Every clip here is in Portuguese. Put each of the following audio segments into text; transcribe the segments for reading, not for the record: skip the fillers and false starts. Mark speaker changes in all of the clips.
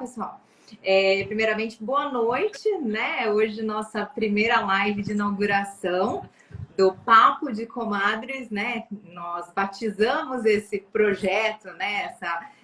Speaker 1: pessoal. Primeiramente, boa noite, né? Hoje nossa primeira live de inauguração do Papo de Comadres, né? Nós batizamos esse projeto, né?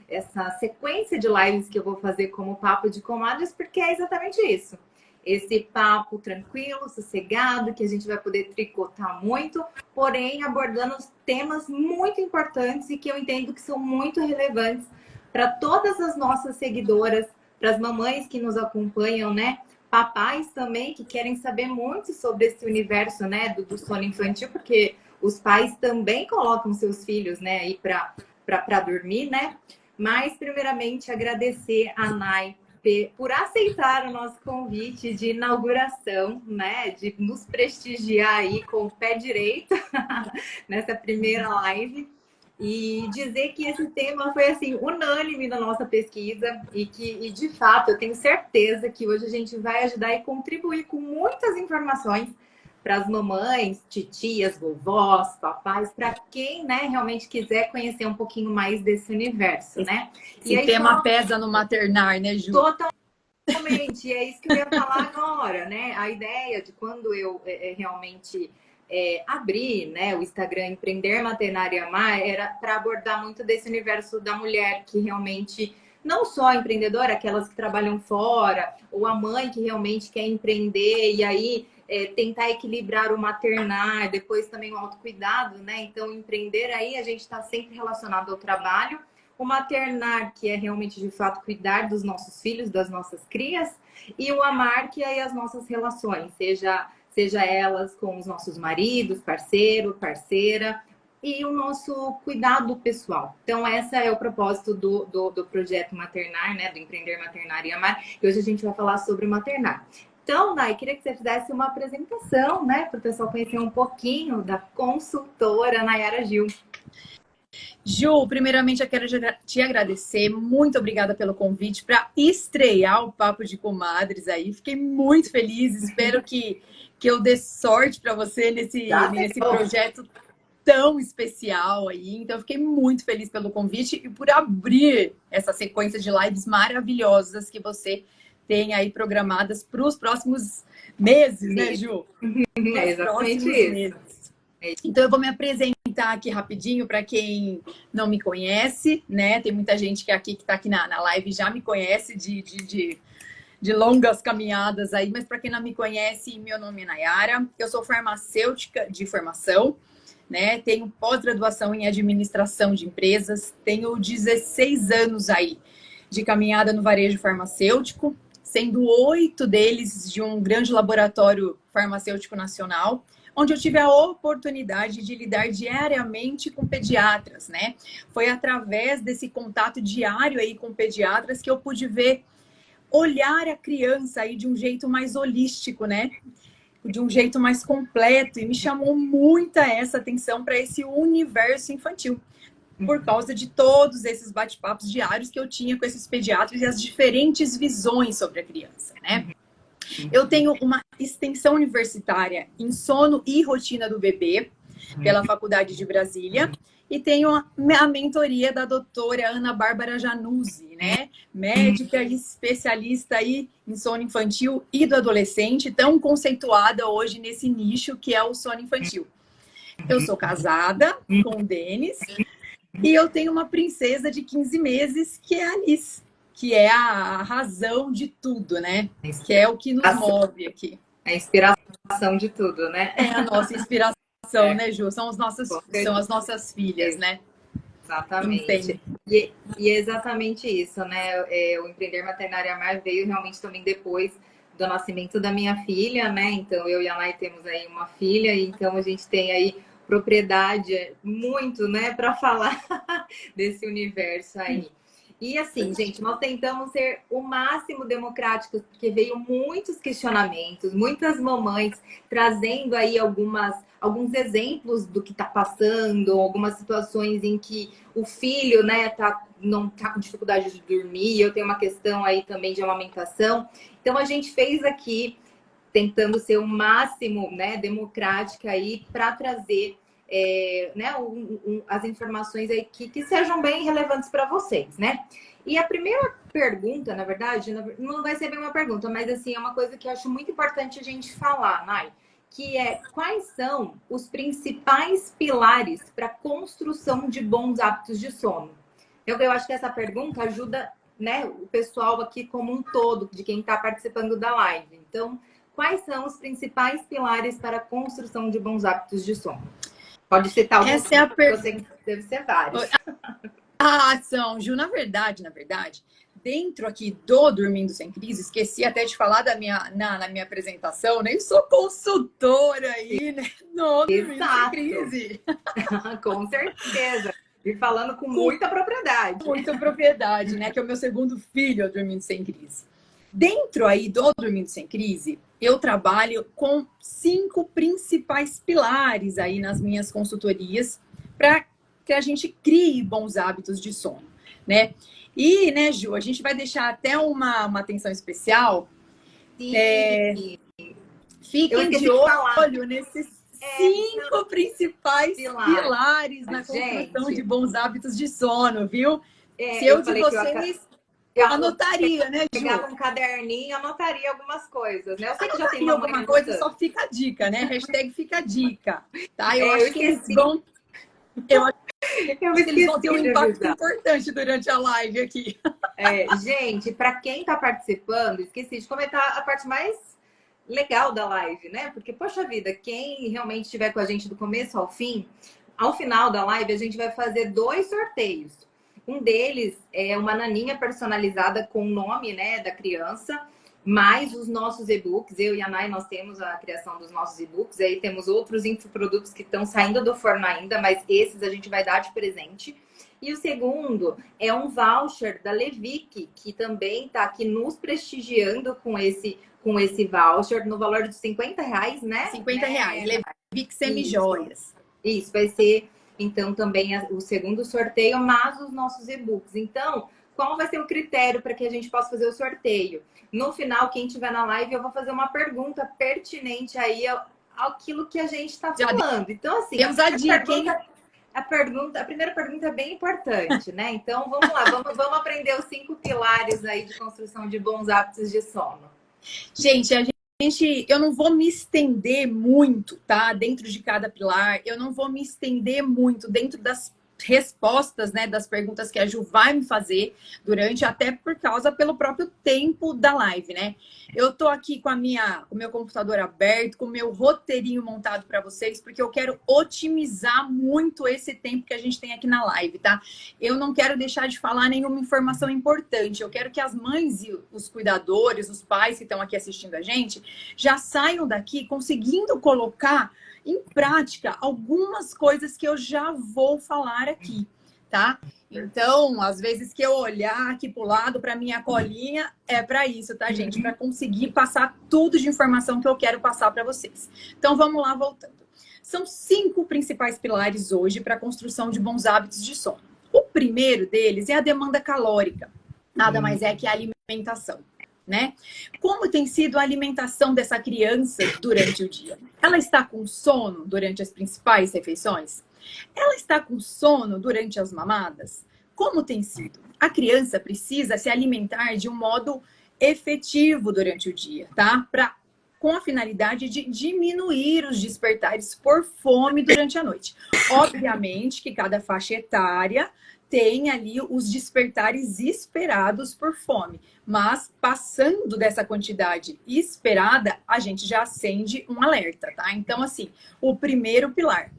Speaker 1: Essa sequência de lives que eu vou fazer como Papo de Comadres, porque é exatamente isso. Esse papo tranquilo, sossegado, que a gente vai poder tricotar muito, porém abordando temas muito importantes e que eu entendo que são muito relevantes para todas as nossas seguidoras, para as mamães que nos acompanham, né? Papais também que querem saber muito sobre esse universo, né, do sono infantil, porque os pais também colocam seus filhos, né, aí para dormir, né? Mas primeiramente agradecer a Nai por aceitar o nosso convite de inauguração, né, de nos prestigiar aí com o pé direito nessa primeira live. E dizer que esse tema foi assim unânime na nossa pesquisa e de fato eu tenho certeza que hoje a gente vai ajudar e contribuir com muitas informações para as mamães, titias, vovós, papais, para quem, né, realmente quiser conhecer um pouquinho mais desse universo, né?
Speaker 2: Esse tema pesa no maternar, né, Ju?
Speaker 1: Totalmente, é isso que eu ia falar agora, né? A ideia de quando eu realmente abrir, né, o Instagram Empreender, Maternar e Amar era para abordar muito desse universo da mulher que realmente não só empreendedora, aquelas que trabalham fora, ou a mãe que realmente quer empreender e aí tentar equilibrar o maternar, depois também o autocuidado, né? Então, empreender aí a gente está sempre relacionado ao trabalho. O maternar, que é realmente, de fato, cuidar dos nossos filhos, das nossas crias. E o amar, que é as nossas relações, seja elas com os nossos maridos, parceiro, parceira, e o nosso cuidado pessoal. Então, esse é o propósito do projeto Maternar, né? Do Empreender, Maternar e Amar. E hoje a gente vai falar sobre o maternar. Então, Nai, queria que você fizesse uma apresentação, né? Para o pessoal conhecer um pouquinho da consultora Nayara Gil.
Speaker 2: Ju, primeiramente eu quero te agradecer, muito obrigada pelo convite para estrear o Papo de Comadres aí. Fiquei muito feliz, espero que eu dê sorte para você nesse projeto tão especial aí. Então, eu fiquei muito feliz pelo convite e por abrir essa sequência de lives maravilhosas que você tem aí programadas para os próximos meses, né, Ju?
Speaker 1: É exatamente isso.
Speaker 2: Então, eu vou me apresentar aqui rapidinho para quem não me conhece, né? Tem muita gente que está aqui na live já me conhece de longas caminhadas aí, mas para quem não me conhece, meu nome é Nayara, eu sou farmacêutica de formação, né? Tenho pós-graduação em administração de empresas, tenho 16 anos aí de caminhada no varejo farmacêutico, sendo 8 deles de um grande laboratório farmacêutico nacional, onde eu tive a oportunidade de lidar diariamente com pediatras, né? Foi através desse contato diário aí com pediatras que eu pude ver, olhar a criança aí de um jeito mais holístico, né? De um jeito mais completo, e me chamou muita essa atenção para esse universo infantil, por causa de todos esses bate-papos diários que eu tinha com esses pediatras e as diferentes visões sobre a criança, né? Eu tenho uma extensão universitária em sono e rotina do bebê pela Faculdade de Brasília e tenho a mentoria da doutora Ana Bárbara Januzzi, né? Médica e especialista aí em sono infantil e do adolescente, tão conceituada hoje nesse nicho que é o sono infantil. Eu sou casada com o Denis e eu tenho uma princesa de 15 meses que é a Alice, que é a razão de tudo, né? Que é o que nos move aqui.
Speaker 1: A inspiração de tudo, né?
Speaker 2: É a nossa inspiração, né, Ju? São as nossas filhas, né?
Speaker 1: Exatamente. E é exatamente isso, né? O Empreender Maternar e Amar veio realmente também depois do nascimento da minha filha, né? Então, eu e a Nai temos aí uma filha, e então a gente tem aí propriedade muito, né, para falar desse universo aí. E assim, gente, nós tentamos ser o máximo democráticos, porque veio muitos questionamentos, muitas mamães trazendo aí alguns exemplos do que está passando, algumas situações em que o filho, né, não tá com dificuldade de dormir. Eu tenho uma questão aí também de amamentação. Então a gente fez aqui tentando ser o máximo, né, democrática aí para trazer né, as informações aí que sejam bem relevantes para vocês, né? E a primeira pergunta, na verdade, não vai ser bem uma pergunta, mas assim, é uma coisa que eu acho muito importante a gente falar, Nai, que é quais são os principais pilares para a construção de bons hábitos de sono? Eu acho que essa pergunta ajuda, né, o pessoal aqui como um todo, de quem está participando da live. Então, quais são os principais pilares para a construção de bons hábitos de sono? Pode citar alguns,
Speaker 2: Essa é a
Speaker 1: eu sei que deve ser vários.
Speaker 2: Ju, na verdade, dentro aqui do Dormindo Sem Crise, esqueci até de falar na minha apresentação, nem sou consultora aí, né? No Dormindo Sem Crise.
Speaker 1: Com certeza. E falando com muita propriedade.
Speaker 2: Muita propriedade, né? Que é o meu segundo filho, Dormindo Sem Crise. Dentro aí do Dormindo Sem Crise, eu trabalho com 5 principais pilares aí nas minhas consultorias para que a gente crie bons hábitos de sono, né? E, né, Ju, a gente vai deixar até uma atenção especial.
Speaker 1: Sim.
Speaker 2: Fiquem de olho nesses 5 principais pilares na construção de bons hábitos de sono, viu? Se eu de vocês... Eu anotaria, né, Ju?
Speaker 1: Pegava um caderninho, anotaria algumas coisas, né? Eu sei que já tem
Speaker 2: alguma coisa, só fica a dica, né? Hashtag fica a dica, tá? Eu acho que eles vão... Eu acho que eles vão ter um impacto importante durante a live aqui.
Speaker 1: Gente, para quem está participando, esqueci de comentar a parte mais legal da live, né? Porque, poxa vida, quem realmente estiver com a gente do começo ao fim, ao final da live, a gente vai fazer 2 sorteios. Um deles é uma naninha personalizada com o nome, né, da criança, mais os nossos e-books. Eu e a Nai, nós temos a criação dos nossos e-books. Aí temos outros infoprodutos que estão saindo do forno ainda, mas esses a gente vai dar de presente. E o segundo é um voucher da Levic, que também está aqui nos prestigiando com esse voucher no valor de R$50, né?
Speaker 2: R$50, Levic Semijoias.
Speaker 1: Isso, vai ser... Então, também o segundo sorteio, mas os nossos e-books. Então, qual vai ser o critério para que a gente possa fazer o sorteio? No final, quem estiver na live, eu vou fazer uma pergunta pertinente aí àquilo que a gente está falando. Então, assim,
Speaker 2: temos a dica,
Speaker 1: a primeira pergunta é bem importante, né? Então, vamos lá, vamos aprender os 5 pilares aí de construção de bons hábitos de sono.
Speaker 2: Gente, eu não vou me estender muito, tá? Dentro de cada pilar, eu não vou me estender muito dentro das respostas, né, das perguntas que a Ju vai me fazer durante, até pelo próprio tempo da live, né? Eu tô aqui com o meu computador aberto, com o meu roteirinho montado para vocês, porque eu quero otimizar muito esse tempo que a gente tem aqui na live, tá? Eu não quero deixar de falar nenhuma informação importante. Eu quero que as mães e os cuidadores, os pais que estão aqui assistindo a gente, já saiam daqui conseguindo colocar em prática algumas coisas que eu já vou falar aqui, tá? Então, às vezes que eu olhar aqui pro lado para minha colinha, é para isso, tá, gente? Para conseguir passar tudo de informação que eu quero passar para vocês. Então, vamos lá, voltando. São 5 principais pilares hoje para a construção de bons hábitos de sono. O primeiro deles é a demanda calórica. Nada mais é que a alimentação, né? Como tem sido a alimentação dessa criança durante o dia? Ela está com sono durante as principais refeições? Ela está com sono durante as mamadas? Como tem sido? A criança precisa se alimentar de um modo efetivo durante o dia, tá? Com a finalidade de diminuir os despertares por fome durante a noite. Obviamente que cada faixa etária tem ali os despertares esperados por fome. Mas, passando dessa quantidade esperada, a gente já acende um alerta, tá? Então, assim, o primeiro pilar,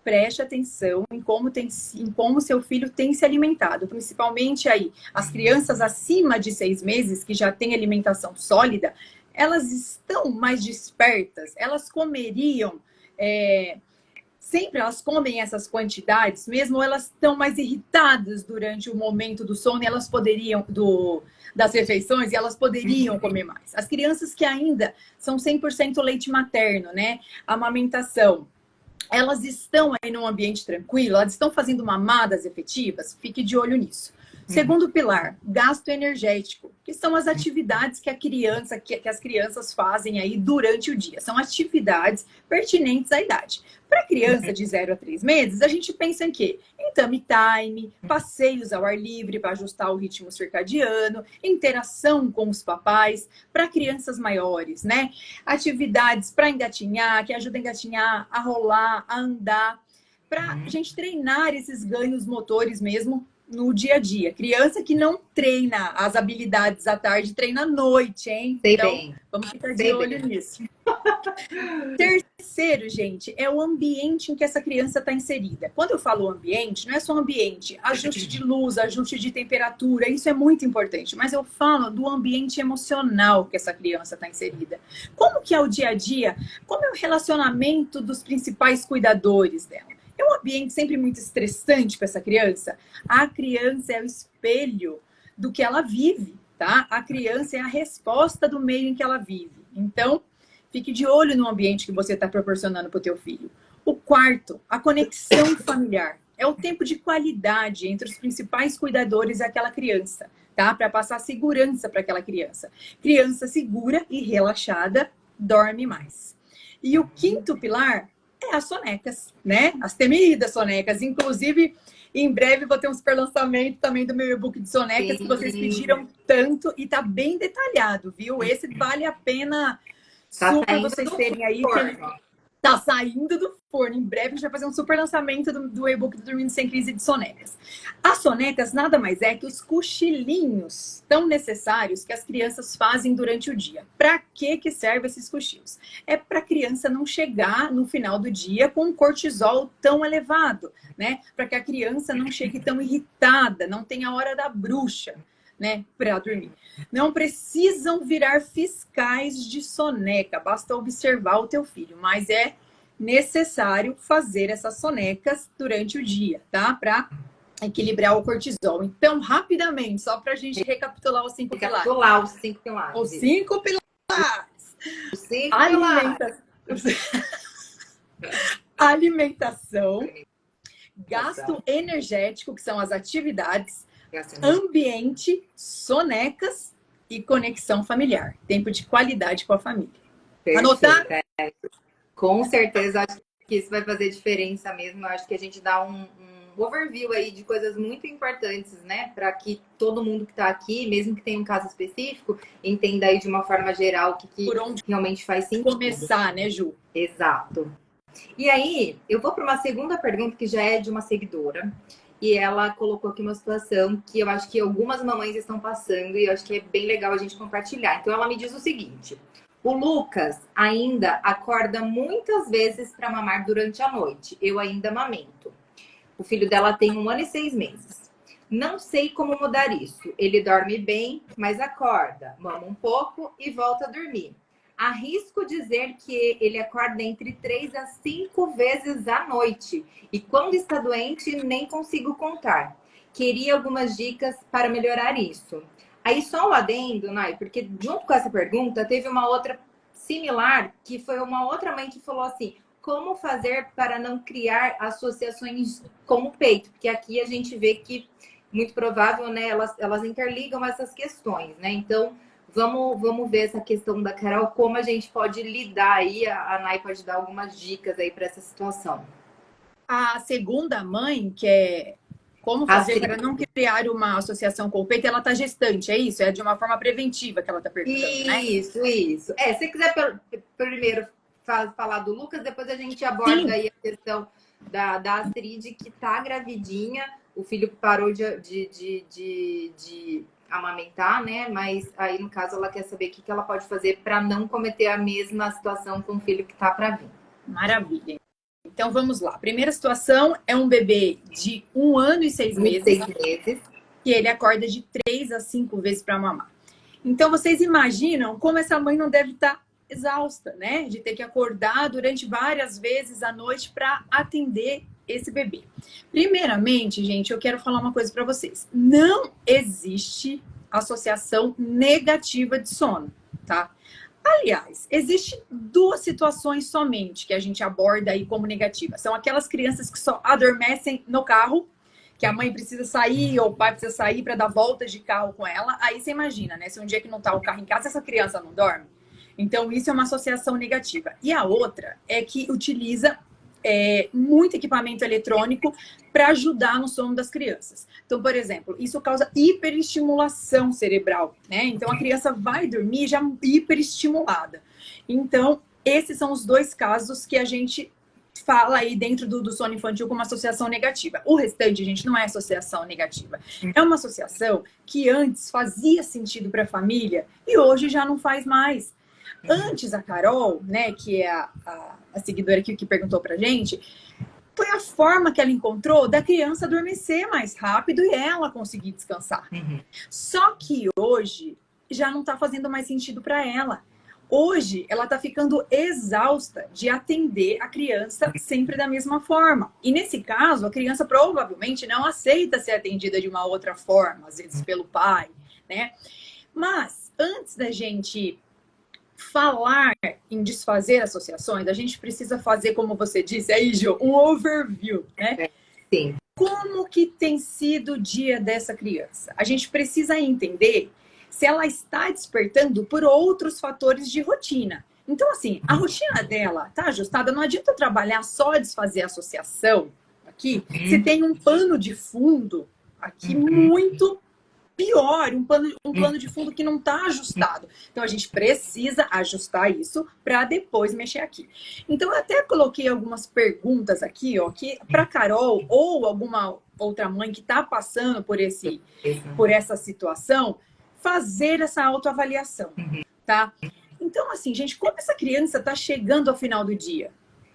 Speaker 2: preste atenção em como seu filho tem se alimentado. Principalmente aí, as crianças acima de 6 meses, que já têm alimentação sólida, elas estão mais despertas, elas comeriam... Sempre elas comem essas quantidades, mesmo elas estão mais irritadas durante o momento do sono, e elas poderiam, das refeições, e elas poderiam comer mais. As crianças que ainda são 100% leite materno, né? Amamentação, elas estão aí num ambiente tranquilo, elas estão fazendo mamadas efetivas, fique de olho nisso. Segundo pilar, gasto energético, que são as atividades que as crianças fazem aí durante o dia. São atividades pertinentes à idade. Para criança de 0 a 3 meses, a gente pensa em quê? Em tummy time, passeios ao ar livre para ajustar o ritmo circadiano, interação com os papais. Para crianças maiores, né? Atividades para engatinhar, que ajudam a engatinhar, a rolar, a andar, para a gente treinar esses ganhos motores mesmo no dia a dia. Criança que não treina as habilidades à tarde, treina à noite, hein?
Speaker 1: Sei
Speaker 2: então,
Speaker 1: bem.
Speaker 2: vamos ficar de olho nisso. Terceiro, gente, é o ambiente em que essa criança está inserida. Quando eu falo ambiente, não é só ambiente, ajuste de luz, ajuste de temperatura, isso é muito importante. Mas eu falo do ambiente emocional que essa criança está inserida. Como que é o dia a dia? Como é o relacionamento dos principais cuidadores dela? É um ambiente sempre muito estressante para essa criança? A criança é o espelho do que ela vive, tá? A criança é a resposta do meio em que ela vive. Então, fique de olho no ambiente que você está proporcionando para o teu filho. O quarto, a conexão familiar. É o tempo de qualidade entre os principais cuidadores daquela criança, tá? Para passar segurança para aquela criança. Criança segura e relaxada dorme mais. E o quinto pilar é as sonecas, né? As temidas sonecas. Inclusive, em breve vou ter um super lançamento também do meu e-book de sonecas, que vocês pediram tanto e tá bem detalhado, viu? Esse vale a pena super vocês terem aí. Tá saindo do forno. Em breve a gente vai fazer um super lançamento do e-book do Dormindo Sem Crise de sonecas. As sonecas nada mais é que os cochilinhos tão necessários que as crianças fazem durante o dia. Para que servem esses cochilos? É para a criança não chegar no final do dia com um cortisol tão elevado, né? Para que a criança não chegue tão irritada, não tenha a hora da bruxa, né, para dormir. Não precisam virar fiscais de soneca, basta observar o teu filho, mas é necessário fazer essas sonecas durante o dia, tá? Para equilibrar o cortisol. Então, rapidamente, só para a gente recapitular os 5 pilares.
Speaker 1: Recapitular os 5 pilares.
Speaker 2: Os 5 pilares.
Speaker 1: Os 5 pilares.
Speaker 2: Alimentação, gasto energético, que são as atividades, ambiente, sonecas e conexão familiar. Tempo de qualidade com a família.
Speaker 1: Perfeito.
Speaker 2: Anotar?
Speaker 1: Com certeza, acho que isso vai fazer diferença mesmo. Acho que a gente dá um overview aí de coisas muito importantes, né? Para que todo mundo que está aqui, mesmo que tenha um caso específico, entenda aí de uma forma geral o que
Speaker 2: por onde
Speaker 1: realmente faz sentido.
Speaker 2: Começar, né, Ju?
Speaker 1: Exato. E aí, eu vou para uma segunda pergunta que já é de uma seguidora. E ela colocou aqui uma situação que eu acho que algumas mamães estão passando e eu acho que é bem legal a gente compartilhar. Então, ela me diz o seguinte: o Lucas ainda acorda muitas vezes para mamar durante a noite. Eu ainda amamento. O filho dela tem 1 ano e 6 meses. Não sei como mudar isso. Ele dorme bem, mas acorda, mama um pouco e volta a dormir. Arrisco dizer que ele acorda entre 3 a 5 vezes à noite. E quando está doente, nem consigo contar. Queria algumas dicas para melhorar isso. Aí só um adendo, Nai, porque junto com essa pergunta, teve uma outra similar, que foi uma outra mãe que falou assim: como fazer para não criar associações com o peito? Porque aqui a gente vê que, muito provável, né, elas interligam essas questões, né? Então, vamos ver essa questão da Carol, como a gente pode lidar aí, a Nai pode dar algumas dicas aí para essa situação.
Speaker 2: A segunda mãe, que é como fazer para não criar uma associação com o peito, ela está gestante, é isso? É de uma forma preventiva que ela está perguntando, né?
Speaker 1: Isso. Se você quiser primeiro falar do Lucas, depois a gente aborda aí a questão da Astrid, que tá gravidinha, o filho parou de amamentar, né? Mas aí, no caso, ela quer saber o que ela pode fazer para não cometer a mesma situação com o filho que tá para vir.
Speaker 2: Maravilha. Então, vamos lá. Primeira situação é um bebê de 1 ano e 6 meses, que ele acorda de 3 a 5 vezes para mamar. Então, vocês imaginam como essa mãe não deve estar exausta, né? De ter que acordar durante várias vezes à noite para atender esse bebê. Primeiramente, gente, eu quero falar uma coisa para vocês. Não existe associação negativa de sono, tá? Aliás, existem 2 situações somente que a gente aborda aí como negativa. São aquelas crianças que só adormecem no carro que a mãe precisa sair ou o pai precisa sair para dar voltas de carro com ela. Aí você imagina, né? Se um dia que não tá o carro em casa, essa criança não dorme. Então, isso é uma associação negativa. E a outra é que utiliza muito equipamento eletrônico para ajudar no sono das crianças. Então, por exemplo, isso causa hiperestimulação cerebral, né? Então, a criança vai dormir já hiperestimulada. Então, esses são os dois casos que a gente fala aí dentro do sono infantil como associação negativa. O restante, gente, não é associação negativa. É uma associação que antes fazia sentido para a família e hoje já não faz mais. Antes, a Carol, né, que é a seguidora aqui que perguntou pra gente, foi a forma que ela encontrou da criança adormecer mais rápido e ela conseguir descansar. Só que hoje já não tá fazendo mais sentido para ela. Hoje, ela tá ficando exausta de atender a criança sempre da mesma forma. E nesse caso, a criança provavelmente não aceita ser atendida de uma outra forma, às vezes pelo pai, né? Mas, antes da gente falar em desfazer associações, a gente precisa fazer, como você disse aí, Jo, um overview, né?
Speaker 1: Sim.
Speaker 2: Como que tem sido o dia dessa criança? A gente precisa entender se ela está despertando por outros fatores de rotina. Então, assim, a rotina dela tá ajustada, não adianta eu trabalhar só desfazer a associação aqui, se tem um pano de fundo aqui muito pior, um plano de fundo que não está ajustado. Então, a gente precisa ajustar isso para depois mexer aqui. Então, eu até coloquei algumas perguntas aqui, ó, que para Carol ou alguma outra mãe que está passando por essa situação, fazer essa autoavaliação, tá? Então, assim, gente, como essa criança está chegando ao final do dia?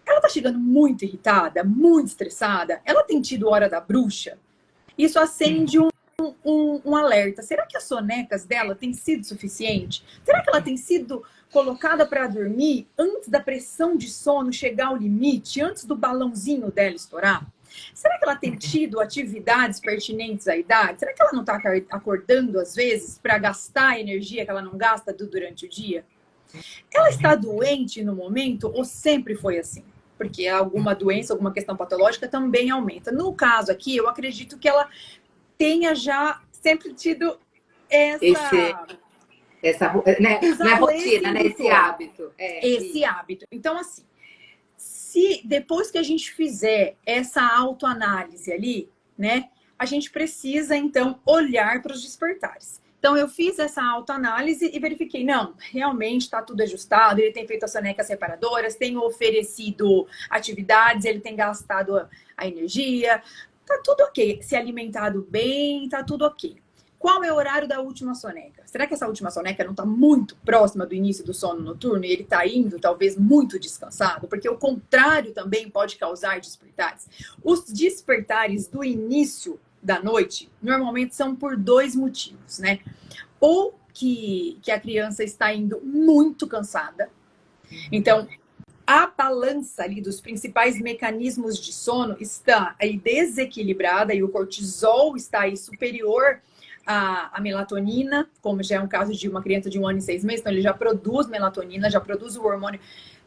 Speaker 2: Ela está chegando muito irritada, muito estressada? Ela tem tido hora da bruxa? Isso acende um alerta. Será que as sonecas dela têm sido suficiente? Será que ela tem sido colocada para dormir antes da pressão de sono chegar ao limite, antes do balãozinho dela estourar? Será que ela tem tido atividades pertinentes à idade? Será que ela não está acordando, às vezes, para gastar a energia que ela não gasta durante o dia? Ela está doente no momento ou sempre foi assim? Porque alguma doença, alguma questão patológica também aumenta. No caso aqui, eu acredito que ela tenha já sempre tido essa
Speaker 1: né? Não é rotina, né? Esse hábito.
Speaker 2: Esse hábito. Então, assim, se depois que a gente fizer essa autoanálise ali, né, a gente precisa, então, olhar para os despertares. Então, eu fiz essa autoanálise e verifiquei, não, realmente está tudo ajustado, ele tem feito as sonecas reparadoras, tem oferecido atividades, ele tem gastado a energia, tá tudo ok. Se alimentado bem, tá tudo ok. Qual é o horário da última soneca? Será que essa última soneca não está muito próxima do início do sono noturno e ele está indo, talvez, muito descansado? Porque o contrário também pode causar despertares. Os despertares do início da noite, normalmente são por dois motivos, né? Ou que a criança está indo muito cansada. Então, a balança ali dos principais mecanismos de sono está aí desequilibrada e o cortisol está aí superior à melatonina, como já é um caso de uma criança de 1 ano e 6 meses, então ele já produz melatonina, já produz o hormônio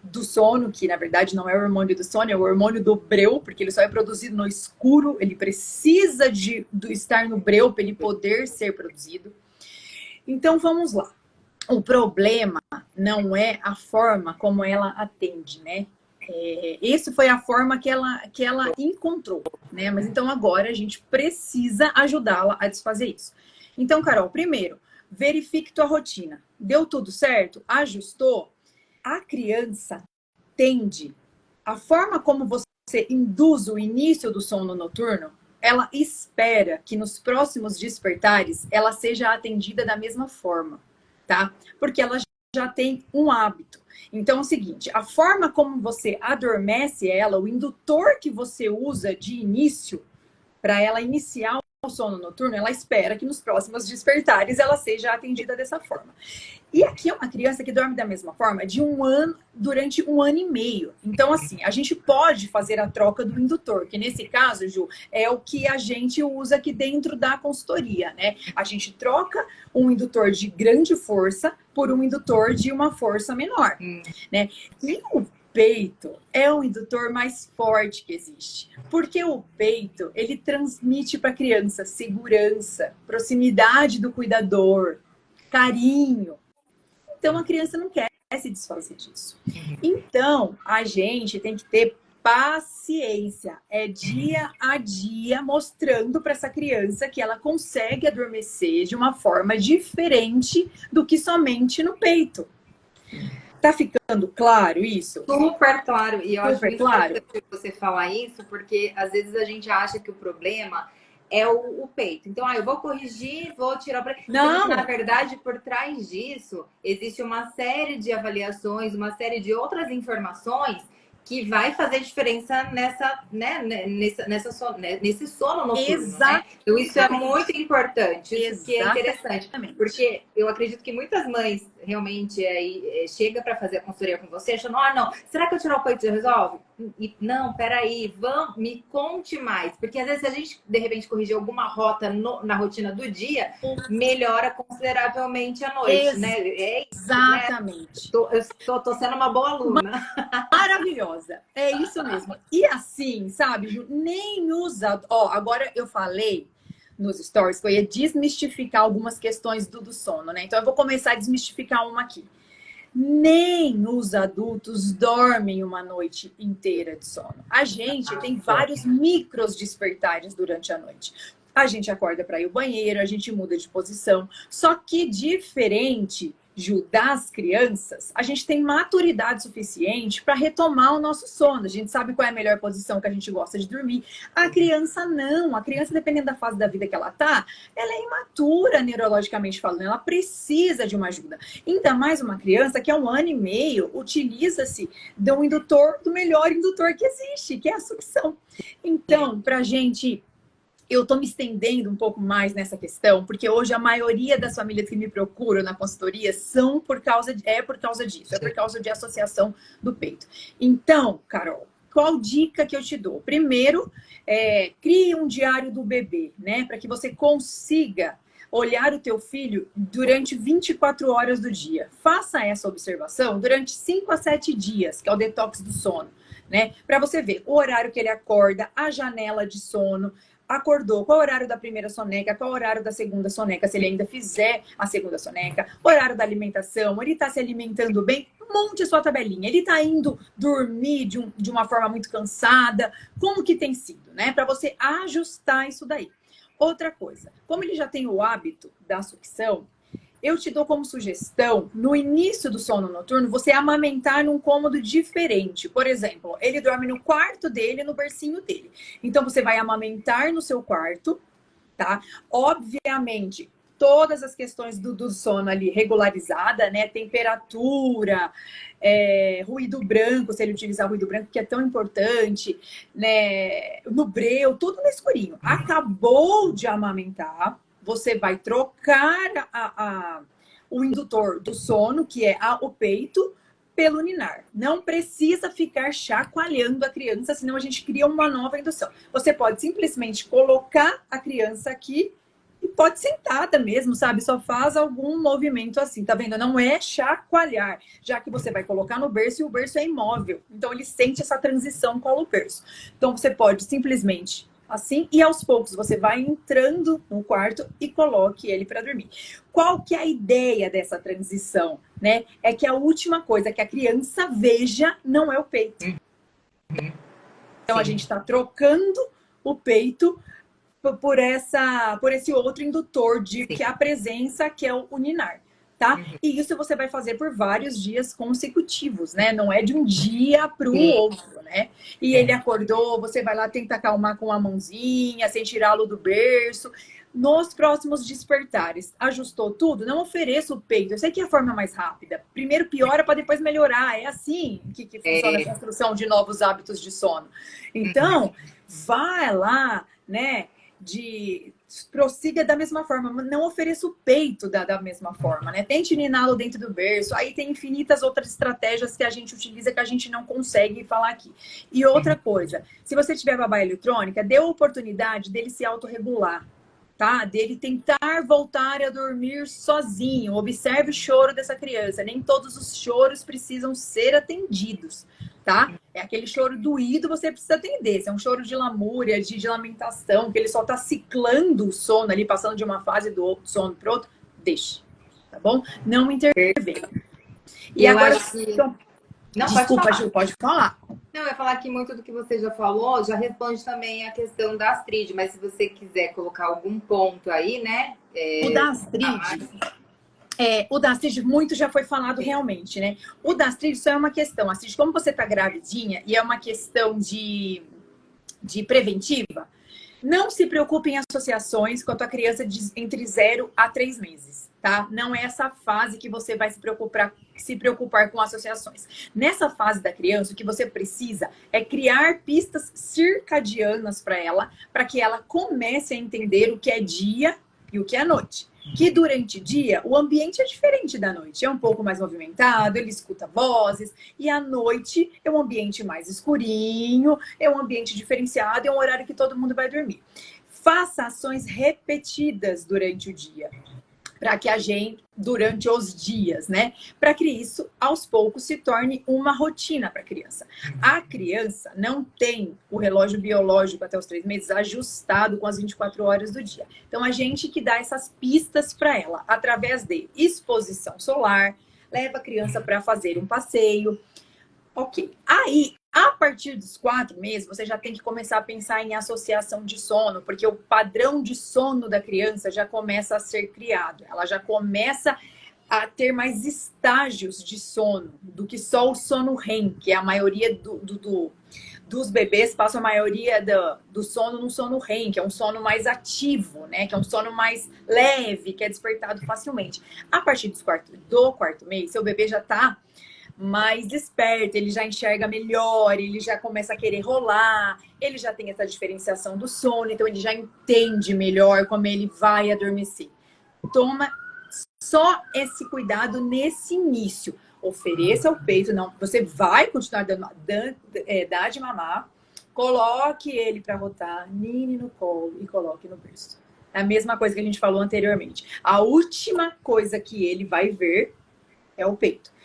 Speaker 2: do sono, que na verdade não é o hormônio do sono, é o hormônio do breu, porque ele só é produzido no escuro, ele precisa de estar no breu para ele poder ser produzido. Então vamos lá. O problema não é a forma como ela atende, né? Isso foi a forma que ela encontrou, né? Mas então agora a gente precisa ajudá-la a desfazer isso. Então, Carol, primeiro, verifique tua rotina. Deu tudo certo? Ajustou? A criança tende, a forma como você induz o início do sono noturno, ela espera que nos próximos despertares ela seja atendida da mesma forma, tá? Porque ela já tem um hábito. Então é o seguinte, a forma como você adormece ela, o indutor que você usa de início para ela iniciar o sono noturno, ela espera que nos próximos despertares ela seja atendida dessa forma. E aqui é uma criança que dorme da mesma forma de 1 ano, durante 1 ano e meio. Então, assim, a gente pode fazer a troca do indutor, que nesse caso, Ju, é o que a gente usa aqui dentro da consultoria, né? A gente troca um indutor de grande força por um indutor de uma força menor, né? E peito é o indutor mais forte que existe. Porque o peito, ele transmite para a criança segurança, proximidade do cuidador, carinho. Então, a criança não quer se desfazer disso. Então, a gente tem que ter paciência. É dia a dia mostrando para essa criança que ela consegue adormecer de uma forma diferente do que somente no peito. Tá ficando claro isso?
Speaker 1: Super claro. E eu acho
Speaker 2: Super
Speaker 1: muito
Speaker 2: claro.
Speaker 1: importante você falar isso, porque às vezes a gente acha que o problema é o peito. Então, eu vou corrigir, vou tirar para.
Speaker 2: Não.
Speaker 1: Na verdade, por trás disso, existe uma série de avaliações, uma série de outras informações que vai fazer diferença nesse sono noturno,
Speaker 2: Exato.
Speaker 1: né? Então, isso é muito importante, isso que é
Speaker 2: Exatamente.
Speaker 1: interessante, porque eu acredito que muitas mães realmente chega para fazer a consultoria com você, achando, não, será que eu tirar o peito já resolve? E, não, peraí, me conte mais, porque às vezes se a gente de repente corrigir alguma rota na rotina do dia, melhora consideravelmente a noite, né? É isso,
Speaker 2: Exatamente.
Speaker 1: Né? Eu tô sendo uma boa aluna.
Speaker 2: Maravilhosa. É isso mesmo. E assim, sabe, Ju, nem usa. Agora eu falei nos stories que eu ia desmistificar algumas questões do sono, né? Então eu vou começar a desmistificar uma aqui. Nem os adultos dormem uma noite inteira de sono. A gente tem vários micros despertares durante a noite. A gente acorda para ir ao banheiro, a gente muda de posição. Só que diferente, Ju, das crianças, a gente tem maturidade suficiente para retomar o nosso sono. A gente sabe qual é a melhor posição que a gente gosta de dormir. A criança não. A criança, dependendo da fase da vida que ela tá, ela é imatura neurologicamente falando. Ela precisa de uma ajuda. Ainda mais uma criança que há 1 ano e meio utiliza-se do melhor indutor que existe, que é a sucção. Então, pra gente... Eu estou me estendendo um pouco mais nessa questão, porque hoje a maioria das famílias que me procuram na consultoria são por causa disso, é por causa de associação do peito. Então, Carol, qual dica que eu te dou? Primeiro, crie um diário do bebê, né? Para que você consiga olhar o teu filho durante 24 horas do dia. Faça essa observação durante 5 a 7 dias, que é o detox do sono, né? Para você ver o horário que ele acorda, a janela de sono, acordou, qual é o horário da primeira soneca, qual é o horário da segunda soneca, se ele ainda fizer a segunda soneca, horário da alimentação, ele está se alimentando bem, monte a sua tabelinha, ele está indo dormir de uma forma muito cansada, como que tem sido, né? Para você ajustar isso daí. Outra coisa, como ele já tem o hábito da sucção, eu te dou como sugestão, no início do sono noturno, você amamentar num cômodo diferente. Por exemplo, ele dorme no quarto dele, no bercinho dele. Então, você vai amamentar no seu quarto, tá? Obviamente, todas as questões do sono ali regularizada, né? Temperatura, ruído branco, se ele utilizar ruído branco, que é tão importante, né? No breu, tudo no escurinho. Acabou de amamentar, você vai trocar o indutor do sono, que é o peito, pelo ninar. Não precisa ficar chacoalhando a criança, senão a gente cria uma nova indução. Você pode simplesmente colocar a criança aqui e pode sentada mesmo, sabe? Só faz algum movimento assim, tá vendo? Não é chacoalhar, já que você vai colocar no berço e o berço é imóvel. Então, ele sente essa transição colo-berço. Então, você pode simplesmente assim, e aos poucos você vai entrando no quarto e coloque ele para dormir. Qual que é a ideia dessa transição, né? É que a última coisa que a criança veja não é o peito. Então, a gente está trocando o peito por esse outro indutor que é a presença, que é o ninar. Tá? E isso você vai fazer por vários dias consecutivos, né? Não é de um dia para o outro, né? E ele acordou, você vai lá tentar acalmar com a mãozinha, sem tirá-lo do berço. Nos próximos despertares, ajustou tudo? Não ofereça o peito. Eu sei que é a forma mais rápida. Primeiro piora para depois melhorar. É assim que funciona a construção de novos hábitos de sono. Então, vai lá, né? Prossiga da mesma forma, mas não ofereça o peito da mesma forma, né? Tente niná-lo dentro do berço. Aí tem infinitas outras estratégias que a gente utiliza que a gente não consegue falar aqui. E outra coisa, se você tiver babá eletrônica, dê a oportunidade dele se autorregular, tá? Dele tentar voltar a dormir sozinho. Observe o choro dessa criança. Nem todos os choros precisam ser atendidos. tá? É aquele choro doído, você precisa atender. Se é um choro de lamúria, de lamentação, que ele só tá ciclando o sono ali, passando de uma fase do sono para outra, deixe, tá bom? Não intervenha.
Speaker 1: E
Speaker 2: E
Speaker 1: eu
Speaker 2: agora,
Speaker 1: acho que...
Speaker 2: então,
Speaker 1: Não, pode
Speaker 2: desculpa,
Speaker 1: falar.
Speaker 2: Ju, pode falar.
Speaker 1: Não, eu ia falar que muito do que você já falou já responde também a questão da Astrid, mas se você quiser colocar algum ponto aí, né?
Speaker 2: O da Astrid muito já foi falado realmente, né? O da Astrid só é uma questão. Astrid, como você tá gravidinha e é uma questão de preventiva, não se preocupe em associações com a tua criança entre 0 a 3 meses, tá? Não é essa fase que você vai se preocupar com associações. Nessa fase da criança, o que você precisa é criar pistas circadianas para ela, para que ela comece a entender o que é dia e o que é noite. Que durante o dia o ambiente é diferente da noite, é um pouco mais movimentado, ele escuta vozes, e à noite é um ambiente mais escurinho, é um ambiente diferenciado, é um horário que todo mundo vai dormir. Faça ações repetidas durante o dia, para que a gente, durante os dias, né? Para que isso, aos poucos, se torne uma rotina para a criança. A criança não tem o relógio biológico até os 3 meses ajustado com as 24 horas do dia. Então, a gente que dá essas pistas para ela, através de exposição solar, leva a criança para fazer um passeio. Ok. Aí, a partir dos 4 meses, você já tem que começar a pensar em associação de sono, porque o padrão de sono da criança já começa a ser criado. Ela já começa a ter mais estágios de sono do que só o sono REM, que é a maioria dos bebês passam a maioria do sono no sono REM, que é um sono mais ativo, né? Que é um sono mais leve, que é despertado facilmente. A partir do quarto mês, seu bebê já está mais desperto, ele já enxerga melhor, ele já começa a querer rolar, ele já tem essa diferenciação do sono, então ele já entende melhor como ele vai adormecer. Toma só esse cuidado nesse início. Ofereça o peito, não. Você vai continuar dar de mamar, coloque ele para rotar, nine no colo e coloque no berço. É a mesma coisa que a gente falou anteriormente. A última coisa que ele vai ver é o peito.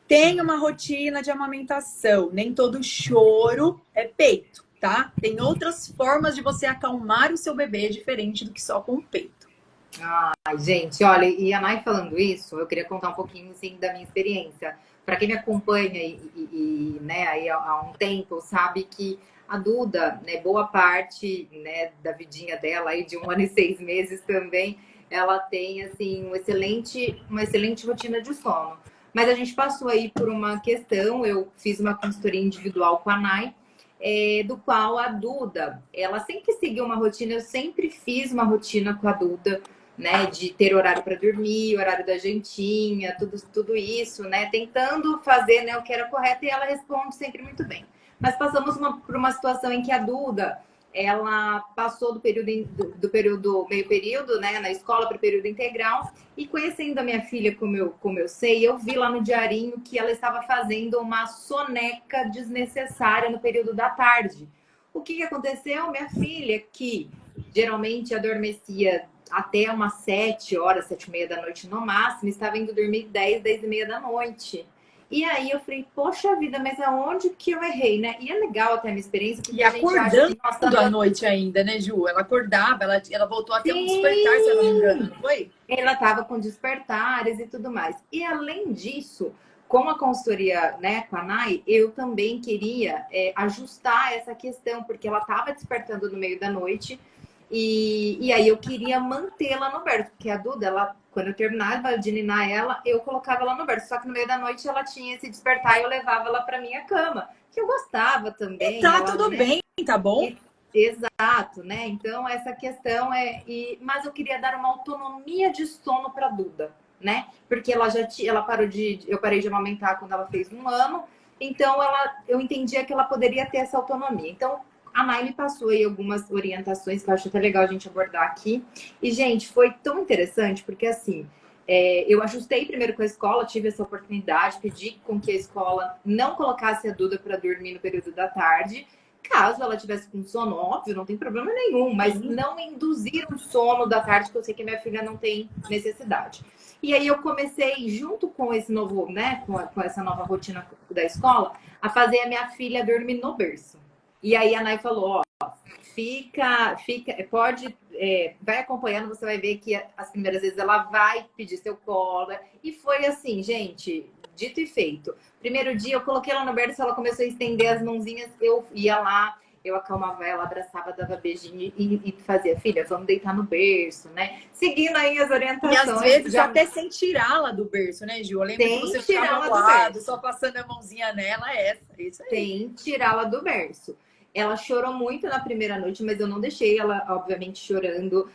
Speaker 2: Tem uma rotina de amamentação. Nem todo choro é peito, tá? Tem outras formas de você acalmar o seu bebê diferente do que só com o peito.
Speaker 1: Ai, gente, olha, e a Nai falando isso, eu queria contar um pouquinho, assim, da minha experiência. Para quem me acompanha né, aí há um tempo, sabe que a Duda, né, boa parte, né, da vidinha dela aí de 1 ano e 6 meses também, ela tem, assim, uma excelente rotina de sono. Mas a gente passou aí por uma questão, eu fiz uma consultoria individual com a Nai, do qual a Duda, ela sempre seguiu uma rotina, eu sempre fiz uma rotina com a Duda, né, de ter horário para dormir, horário da jantinha, tudo isso, né, tentando fazer, né, o que era correto, e ela responde sempre muito bem. Mas passamos por uma situação em que a Duda, ela passou do período meio período, né, na escola para o período integral, e conhecendo a minha filha como eu sei, eu vi lá no diarinho que ela estava fazendo uma soneca desnecessária no período da tarde. O que aconteceu? Minha filha, que geralmente adormecia até umas 7 horas, 7h30 da noite no máximo, estava indo dormir 10h30 da noite. E aí eu falei, poxa vida, mas aonde que eu errei, né? E é legal até a minha experiência, porque
Speaker 2: e
Speaker 1: a gente
Speaker 2: acordando
Speaker 1: acha que, nossa,
Speaker 2: à noite ainda, né, Ju? Ela acordava, ela voltou a ter um despertar, se eu não me engano, não foi?
Speaker 1: Ela estava com despertares e tudo mais. E além disso, com a consultoria, né, com a Nai, eu também queria ajustar essa questão, porque ela estava despertando no meio da noite. E aí eu queria mantê-la no berço, porque a Duda, ela, quando eu terminava de ninar ela, eu colocava ela no berço. Só que no meio da noite ela tinha esse despertar e eu levava ela para minha cama, que eu gostava também.
Speaker 2: E tá
Speaker 1: ela,
Speaker 2: tudo
Speaker 1: né?
Speaker 2: bem, tá bom?
Speaker 1: Exato, né? Então essa questão mas eu queria dar uma autonomia de sono para Duda, né? Porque ela eu parei de amamentar quando ela fez 1 ano, então eu entendia que ela poderia ter essa autonomia. Então a Nai me passou aí algumas orientações que eu acho até legal a gente abordar aqui. E gente, foi tão interessante porque assim, eu ajustei primeiro com a escola, tive essa oportunidade, pedi com que a escola não colocasse a Duda para dormir no período da tarde. Caso ela tivesse com sono, óbvio, não tem problema nenhum, mas não induzir um sono da tarde, que eu sei que minha filha não tem necessidade. E aí eu comecei, junto com esse novo, né, com essa nova rotina da escola, a fazer a minha filha dormir no berço. E aí a Nay falou, ó, pode, vai acompanhando, você vai ver que as primeiras vezes ela vai pedir seu colo. E foi assim, gente, dito e feito. Primeiro dia eu coloquei ela no berço, ela começou a estender as mãozinhas, eu ia lá, eu acalmava ela, abraçava, dava beijinho e fazia, filha, vamos deitar no berço, né? Seguindo aí as
Speaker 2: E
Speaker 1: orientações.
Speaker 2: às vezes até sem tirá-la do berço, né, Gil? Eu lembro que você ficava ao lado, só passando a mãozinha nela, isso aí.
Speaker 1: Sem tirá-la do berço. Ela chorou muito na primeira noite, mas eu não deixei ela, obviamente, chorando.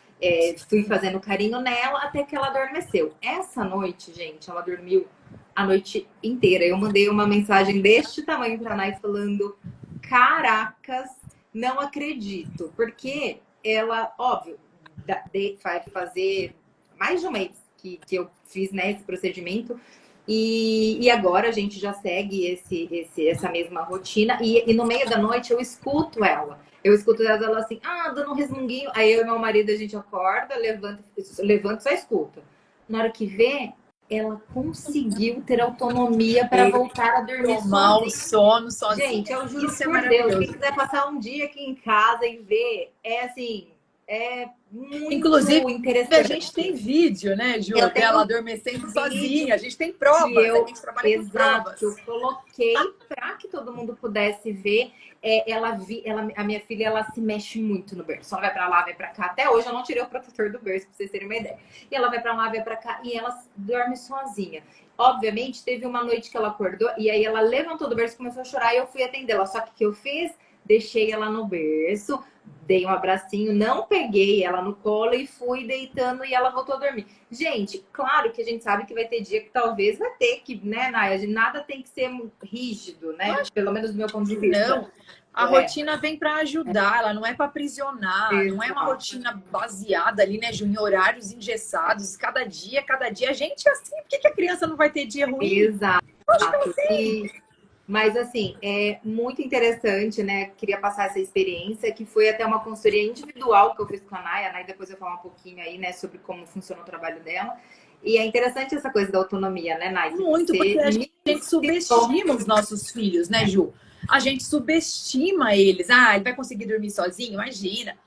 Speaker 1: Fui fazendo carinho nela até que ela adormeceu. Essa noite, gente, ela dormiu a noite inteira. Eu mandei uma mensagem deste tamanho pra Nay falando: caracas, não acredito. Porque ela, óbvio, vai fazer mais de um mês que eu fiz, né, esse procedimento. E agora a gente já segue essa mesma rotina. E no meio da noite eu escuto ela. Eu escuto ela assim, dando um resmunguinho. Aí eu e meu marido, a gente acorda, levanta e só escuta. Na hora que vê, ela conseguiu ter autonomia para voltar a dormir
Speaker 2: tomar o
Speaker 1: sozinha.
Speaker 2: sono sozinha.
Speaker 1: Gente, eu juro
Speaker 2: isso
Speaker 1: por Deus, quem quiser passar um dia aqui em casa e ver, assim, é muito
Speaker 2: inclusive,
Speaker 1: interessante.
Speaker 2: A gente tem vídeo, né, Ju, dela adormecendo sozinha. A gente tem provas, a gente trabalha com provas.
Speaker 1: Eu coloquei para que todo mundo pudesse ver. A minha filha, ela se mexe muito no berço. Ela vai para lá, vai para cá. Até hoje eu não tirei o protetor do berço, para vocês terem uma ideia. E ela vai para lá, vai para cá e ela dorme sozinha. Obviamente, teve uma noite que ela acordou e aí ela levantou do berço e começou a chorar e eu fui atendê-la. Só que o que eu fiz? Deixei ela no berço, dei um abracinho, não peguei ela no colo e fui deitando e ela voltou a dormir. Gente, claro que a gente sabe que vai ter dia que talvez vai ter que, né, Naya? Nada tem que ser rígido, né? Pelo menos do meu ponto de vista.
Speaker 2: Não, a rotina vem para ajudar, ela não é para aprisionar, não é uma rotina baseada ali, né, Ju, em horários engessados, cada dia, a gente é assim, por que a criança não vai ter dia ruim?
Speaker 1: Exato. Mas, assim, é muito interessante, né? Queria passar essa experiência, que foi até uma consultoria individual que eu fiz com a Nay, depois eu vou falar um pouquinho aí, né, sobre como funciona o trabalho dela. E é interessante essa coisa da autonomia, né, Nay?
Speaker 2: Muito, porque a gente subestima os nossos filhos, né, Ju? A gente subestima eles. Ele vai conseguir dormir sozinho? Imagina.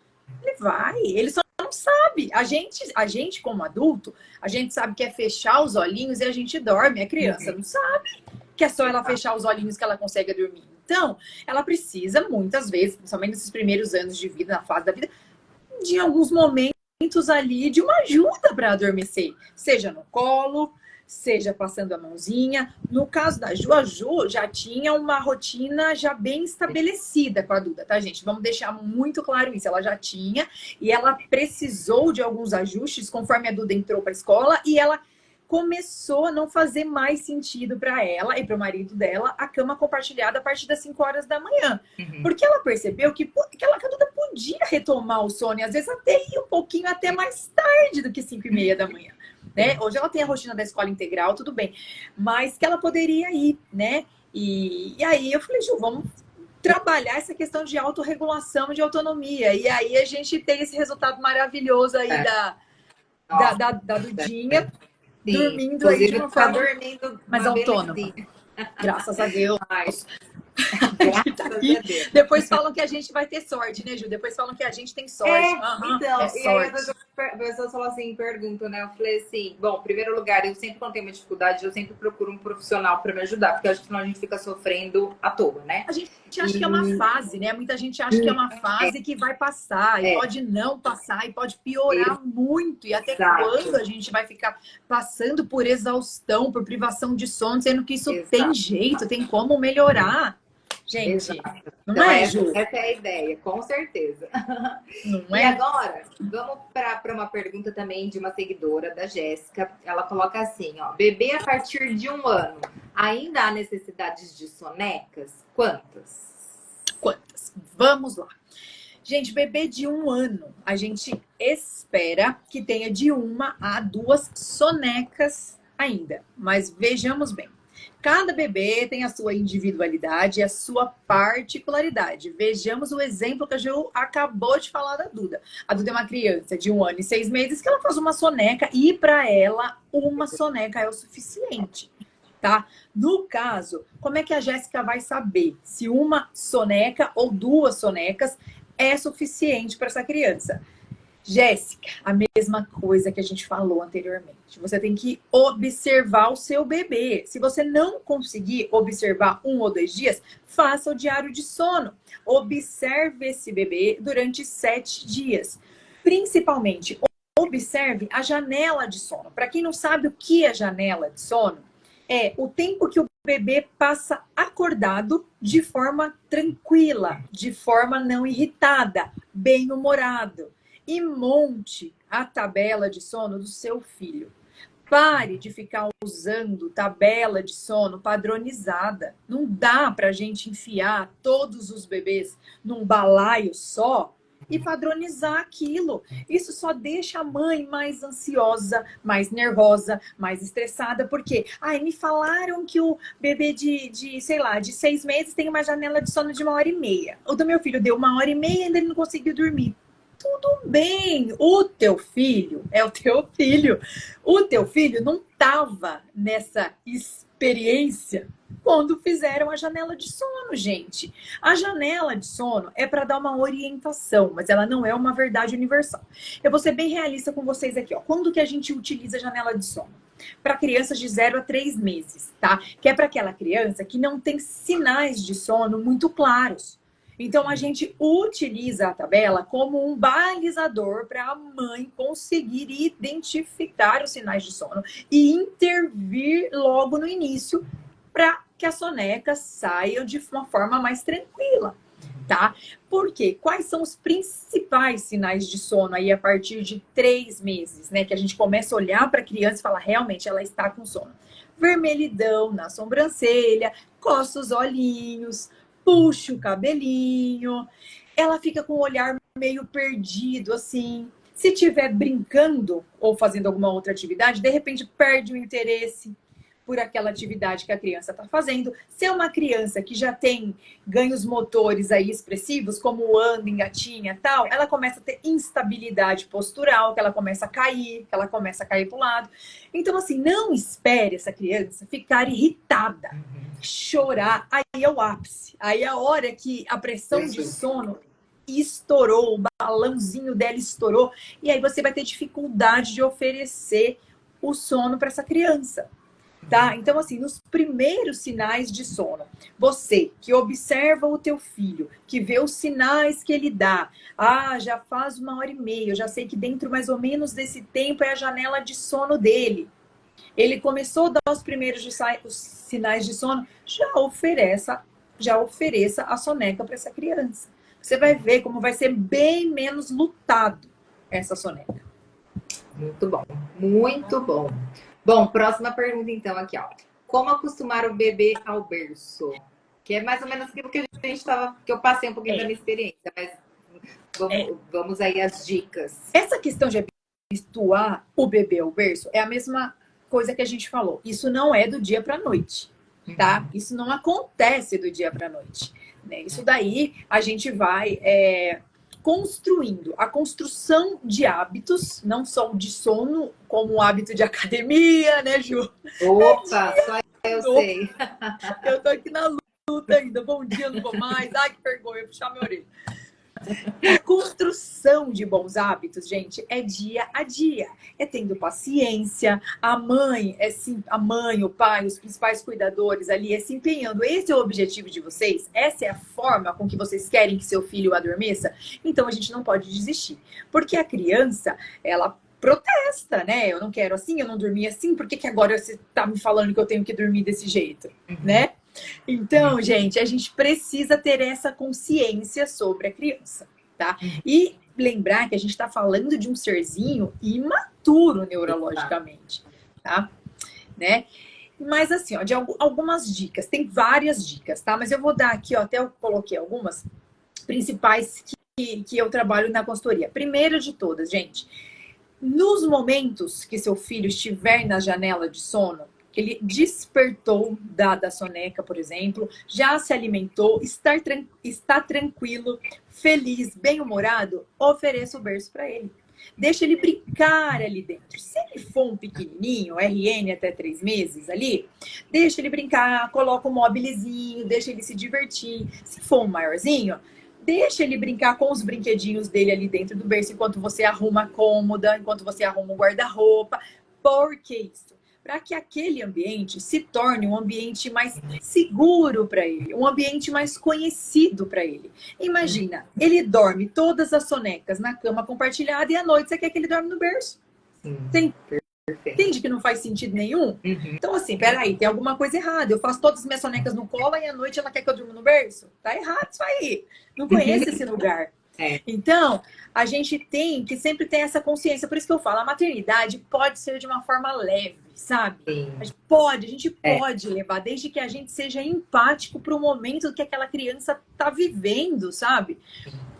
Speaker 2: Ele só não sabe. A gente como adulto, a gente sabe que é fechar os olhinhos e a gente dorme. A criança não sabe que é só ela fechar os olhinhos que ela consegue dormir. Então, ela precisa, muitas vezes, principalmente nesses primeiros anos de vida, na fase da vida, de alguns momentos ali de uma ajuda para adormecer. Seja no colo, seja passando a mãozinha. No caso da Ju, a Ju já tinha uma rotina já bem estabelecida com a Duda, tá, gente? Vamos deixar muito claro isso. Ela já tinha e ela precisou de alguns ajustes conforme a Duda entrou para a escola e ela começou a não fazer mais sentido para ela e para o marido dela a cama compartilhada a partir das 5 horas da manhã. Porque ela percebeu que a Duda podia retomar o sono e às vezes até ir um pouquinho até mais tarde do que 5:30 da manhã. Né? Hoje ela tem a rotina da escola integral, tudo bem. Mas que ela poderia ir, né? E aí eu falei, Ju, vamos trabalhar essa questão de autorregulação, de autonomia. E aí a gente tem esse resultado maravilhoso aí da Dudinha. Sim, dormindo aí de uma forma mais autônoma. Graças a Deus. Depois falam que a gente vai ter sorte, né, Ju? Depois falam que a gente tem sorte.
Speaker 1: Então,
Speaker 2: é
Speaker 1: e aí as pessoas falam assim, perguntam, né? Eu falei assim, bom, em primeiro lugar, eu sempre quando tenho uma dificuldade, eu sempre procuro um profissional para me ajudar, porque eu acho que senão a gente fica sofrendo à toa, né?
Speaker 2: A gente acha que é uma fase, né? Muita gente acha que é uma fase que vai passar, e pode não passar, e pode piorar muito. E até quando a gente vai ficar passando por exaustão, por privação de sono, sendo que isso tem jeito, tem como melhorar. Gente, não então, é, Ju?
Speaker 1: Essa é a ideia, com certeza.
Speaker 2: Não é?
Speaker 1: E agora, vamos para uma pergunta também de uma seguidora, da Jéssica. Ela coloca assim, ó, bebê a partir de 1 ano, ainda há necessidades de sonecas? Quantas?
Speaker 2: Vamos lá. Gente, bebê de 1 ano, a gente espera que tenha de 1 a 2 sonecas ainda. Mas vejamos bem. Cada bebê tem a sua individualidade e a sua particularidade. Vejamos o exemplo que a Ju acabou de falar da Duda. A Duda é uma criança de 1 ano e 6 meses que ela faz uma soneca e para ela uma soneca é o suficiente. Tá? No caso, como é que a Jéssica vai saber se uma soneca ou 2 sonecas é suficiente para essa criança? Jéssica, a mesma coisa que a gente falou anteriormente. Você tem que observar o seu bebê. Se você não conseguir observar 1 ou 2 dias, faça o diário de sono. Observe esse bebê durante 7 dias. Principalmente, observe a janela de sono. Para quem não sabe o que é janela de sono, é o tempo que o bebê passa acordado de forma tranquila, de forma não irritada, bem-humorado. E monte a tabela de sono do seu filho. Pare de ficar usando tabela de sono padronizada. Não dá para a gente enfiar todos os bebês num balaio só e padronizar aquilo. Isso só deixa a mãe mais ansiosa, mais nervosa, mais estressada. Porque, me falaram que o bebê sei lá, de 6 meses tem uma janela de sono de 1h30. O do meu filho deu 1h30 e ainda ele não conseguiu dormir. Tudo bem, o teu filho é o teu filho. O teu filho não estava nessa experiência quando fizeram a janela de sono, gente. A janela de sono é para dar uma orientação, mas ela não é uma verdade universal. Eu vou ser bem realista com vocês aqui, ó. Quando que a gente utiliza a janela de sono? Para crianças de 0 a 3 meses, tá? Que é para aquela criança que não tem sinais de sono muito claros. Então, a gente utiliza a tabela como um balizador para a mãe conseguir identificar os sinais de sono e intervir logo no início para que as sonecas saiam de uma forma mais tranquila, tá? Por quê? Quais são os principais sinais de sono aí a partir de 3 meses, né? Que a gente começa a olhar para a criança e falar, realmente, ela está com sono. Vermelhidão na sobrancelha, coça os olhinhos, puxa o cabelinho, ela fica com o olhar meio perdido, assim. Se estiver brincando ou fazendo alguma outra atividade, de repente perde o interesse por aquela atividade que a criança está fazendo. Se é uma criança que já tem ganhos motores aí expressivos, como anda, engatinha e tal, ela começa a ter instabilidade postural, que ela começa a cair, para o lado. Então, assim, não espere essa criança ficar irritada, chorar. Aí é o ápice. Aí é a hora que a pressão de sono estourou, o balãozinho dela estourou, e aí você vai ter dificuldade de oferecer o sono para essa criança. Tá? Então, assim, nos primeiros sinais de sono, você que observa o teu filho, que vê os sinais que ele dá, já faz 1h30, eu já sei que dentro mais ou menos desse tempo é a janela de sono dele. Ele começou a dar os primeiros os sinais de sono, já ofereça a soneca para essa criança. Você vai ver como vai ser bem menos lutado essa soneca.
Speaker 1: Muito bom, muito bom. Bom, próxima pergunta então aqui, ó. Como acostumar o bebê ao berço? Que é mais ou menos aquilo que a gente que eu passei um pouquinho da minha experiência, mas vamos aí às dicas.
Speaker 2: Essa questão de habituar o bebê ao berço é a mesma coisa que a gente falou. Isso não é do dia para a noite, tá? Isso não acontece do dia para a noite, né? Isso daí a gente vai construindo. A construção de hábitos, não só de sono, como o hábito de academia, né, Ju?
Speaker 1: Opa, só eu sei.
Speaker 2: Eu tô aqui na luta ainda. Bom dia, não vou mais. Ai, que vergonha, vou puxar minha orelha. A construção de bons hábitos, gente, é dia a dia. É tendo paciência. A mãe, o pai, os principais cuidadores ali, é se empenhando. Esse é o objetivo de vocês? Essa é a forma com que vocês querem que seu filho adormeça? Então a gente não pode desistir. Porque a criança, ela protesta, né? Eu não quero assim, eu não dormi assim, por que agora você tá me falando que eu tenho que dormir desse jeito, né? Então, gente, a gente precisa ter essa consciência sobre a criança, tá? E lembrar que a gente está falando de um serzinho imaturo neurologicamente, tá? Né? Mas assim, ó, de algumas dicas, tem várias dicas, tá? Mas eu vou dar aqui, ó, até eu coloquei algumas principais que eu trabalho na consultoria. Primeiro de todas, gente, nos momentos que seu filho estiver na janela de sono, ele despertou da soneca, por exemplo, já se alimentou, está tranquilo, feliz, bem-humorado, ofereça o berço para ele. Deixa ele brincar ali dentro. Se ele for um pequenininho, RN até 3 meses ali, deixa ele brincar, coloca um mobilezinho, deixa ele se divertir. Se for um maiorzinho, deixa ele brincar com os brinquedinhos dele ali dentro do berço, enquanto você arruma a cômoda, enquanto você arruma o guarda-roupa. Por que isso? Para que aquele ambiente se torne um ambiente mais seguro para ele, um ambiente mais conhecido para ele. Imagina, ele dorme todas as sonecas na cama compartilhada e à noite você quer que ele dorme no berço. Sim. Entende que não faz sentido nenhum? Então, assim, peraí, tem alguma coisa errada. Eu faço todas as minhas sonecas no colo e à noite ela quer que eu durma no berço? Tá errado isso aí. Não conheço esse lugar. Então, a gente tem que sempre ter essa consciência. Por isso que eu falo, a maternidade pode ser de uma forma leve, sabe? A gente pode levar, desde que a gente seja empático para o momento que aquela criança está vivendo, sabe?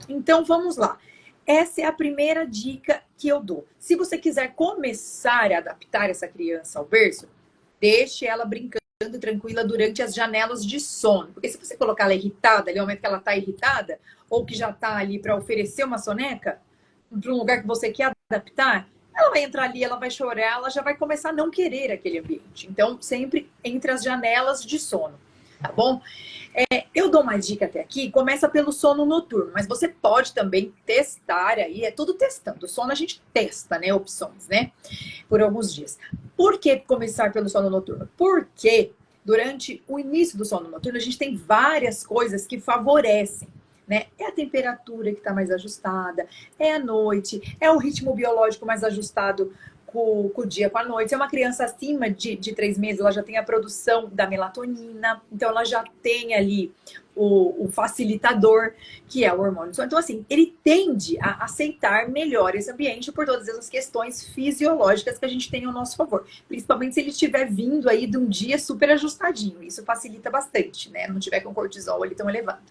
Speaker 2: Então, vamos lá. Essa é a primeira dica que eu dou. Se você quiser começar a adaptar essa criança ao berço, deixe ela brincando tranquila durante as janelas de sono. Porque se você colocar ela irritada, ali no momento que ela está irritada, ou que já está ali para oferecer uma soneca, para um lugar que você quer adaptar, ela vai entrar ali, ela vai chorar, ela já vai começar a não querer aquele ambiente. Então, sempre entre as janelas de sono, tá bom? Eu dou uma dica até aqui, começa pelo sono noturno, mas você pode também testar aí, é tudo testando. O sono a gente testa, né, opções, né, por alguns dias. Por que começar pelo sono noturno? Porque durante o início do sono noturno a gente tem várias coisas que favorecem, né? É a temperatura que está mais ajustada, é a noite, é o ritmo biológico mais ajustado com o dia, com a noite. Se é uma criança acima de 3 meses, ela já tem a produção da melatonina, então ela já tem ali o facilitador, que é o hormônio. Então, assim, ele tende a aceitar melhor esse ambiente por todas essas questões fisiológicas que a gente tem ao nosso favor. Principalmente se ele estiver vindo aí de um dia super ajustadinho. Isso facilita bastante, né? Não tiver com cortisol ali tão elevado.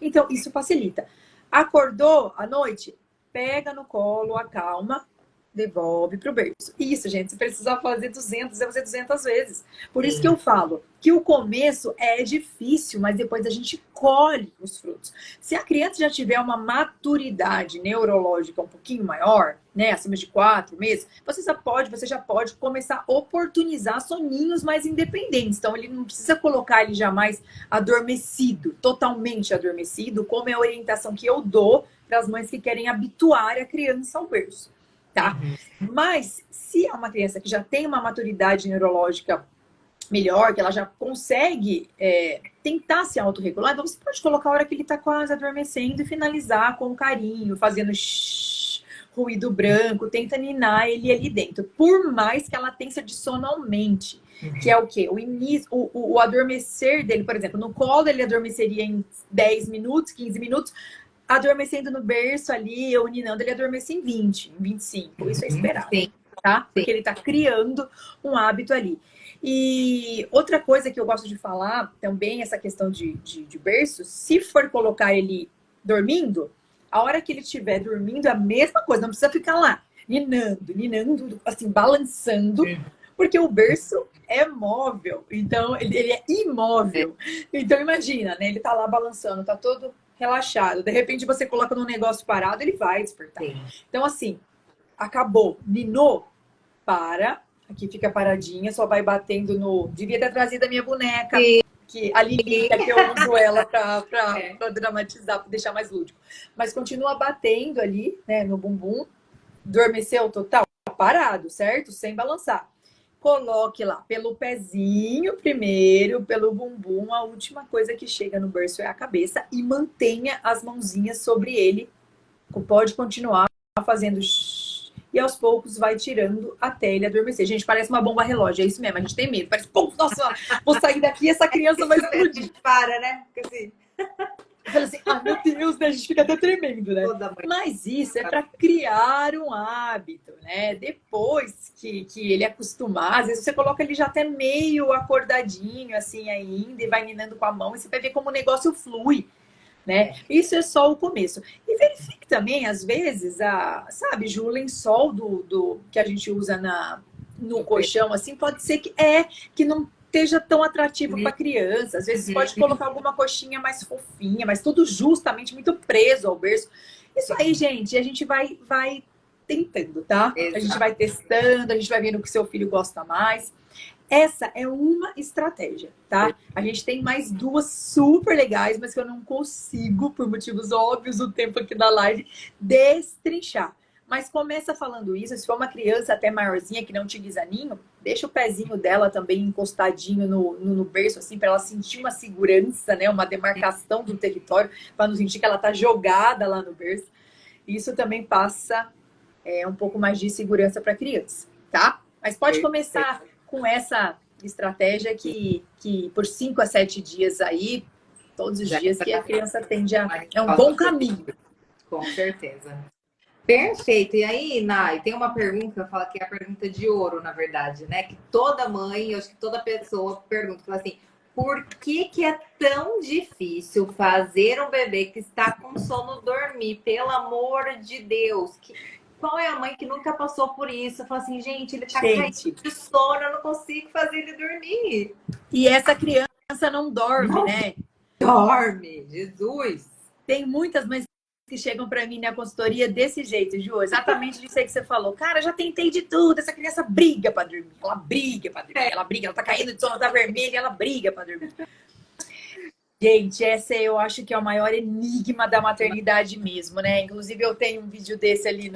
Speaker 2: Então, isso facilita. Acordou à noite? Pega no colo, acalma, devolve para o berço. Isso, gente, se precisar fazer 200, vai fazer 200 vezes. Por isso que eu falo que o começo é difícil, mas depois a gente colhe os frutos. Se a criança já tiver uma maturidade neurológica um pouquinho maior, né, acima de 4 meses, você já pode começar a oportunizar soninhos mais independentes. Então, ele não precisa colocar ele jamais adormecido, totalmente adormecido, como é a orientação que eu dou para as mães que querem habituar a criança ao berço. Tá? Mas se é uma criança que já tem uma maturidade neurológica melhor, que ela já consegue tentar se autorregular, então você pode colocar a hora que ele está quase adormecendo e finalizar com carinho, fazendo ruído branco, tenta ninar ele ali dentro, por mais que ela tensa de sono aumente. Que é o quê? O adormecer dele, por exemplo, no colo ele adormeceria em 10 minutos, 15 minutos, adormecendo no berço ali, ou ninando, ele adormece em 20, em 25. Isso é esperado, tá? Porque ele tá criando um hábito ali. E outra coisa que eu gosto de falar também, essa questão de berço, se for colocar ele dormindo, a hora que ele estiver dormindo, é a mesma coisa, não precisa ficar lá, ninando, assim, balançando, porque o berço é móvel, então ele é imóvel. Então imagina, né? Ele tá lá balançando, tá todo relaxado. De repente você coloca num negócio parado, ele vai despertar. Então, assim, acabou. Ninou, para. Aqui fica paradinha, só vai batendo no... Devia ter trazido a minha boneca, que a Lilica, que eu uso ela pra dramatizar, pra deixar mais lúdico. Mas continua batendo ali, né, no bumbum. Adormeceu total? Parado, certo? Sem balançar. Coloque lá pelo pezinho primeiro, pelo bumbum, a última coisa que chega no berço é a cabeça e mantenha as mãozinhas sobre ele. Pode continuar fazendo e aos poucos vai tirando até ele adormecer. Gente, parece uma bomba relógio, é isso mesmo, a gente tem medo. Parece, pum, nossa, vou sair daqui e essa criança vai explodir.
Speaker 1: Para, né? Porque assim...
Speaker 2: Eu falei assim, meu Deus, né? A gente fica até tremendo, né? Mas isso é para criar um hábito, né? Depois que ele acostumar, às vezes você coloca ele já até meio acordadinho, assim, ainda, e vai ninando com a mão, e você vai ver como o negócio flui, né? Isso é só o começo. E verifique também, às vezes, sabe, Ju, o lençol que a gente usa no colchão, assim, pode ser que não esteja tão atrativo para criança. Às vezes pode colocar alguma coxinha mais fofinha, mas tudo justamente muito preso ao berço. Isso aí, gente, a gente vai tentando, tá?
Speaker 1: Exato.
Speaker 2: A gente vai testando, a gente vai vendo o que seu filho gosta mais. Essa é uma estratégia, tá? A gente tem mais duas super legais, mas que eu não consigo, por motivos óbvios, o tempo aqui da live, destrinchar. Mas começa falando isso, se for uma criança até maiorzinha que não utiliza ninho, deixa o pezinho dela também encostadinho no berço, assim, para ela sentir uma segurança, né? Uma demarcação do território, para não sentir que ela tá jogada lá no berço. Isso também passa um pouco mais de segurança para a criança, tá? Mas pode começar com essa estratégia que por 5 a 7 dias aí, todos os dias, que a criança tende a... É um bom caminho.
Speaker 1: Com certeza. Perfeito. E aí, Nai, tem uma pergunta, eu falo que é a pergunta de ouro, na verdade, né? Que toda mãe, eu acho que toda pessoa pergunta, fala assim, por que é tão difícil fazer um bebê que está com sono dormir? Pelo amor de Deus. Qual é a mãe que nunca passou por isso? Fala assim, gente, ele tá caindo de sono, eu não consigo fazer ele dormir.
Speaker 2: E essa criança não dorme, né?
Speaker 1: Dorme, Jesus.
Speaker 2: Tem muitas mães que chegam para mim na consultoria desse jeito, Ju, exatamente disso aí que você falou. Cara, já tentei de tudo, essa criança briga para dormir. Ela briga para dormir, ela briga, ela tá caindo de sono, tá vermelha, ela briga para dormir. Gente, essa eu acho que é o maior enigma da maternidade mesmo, né? Inclusive eu tenho um vídeo desse ali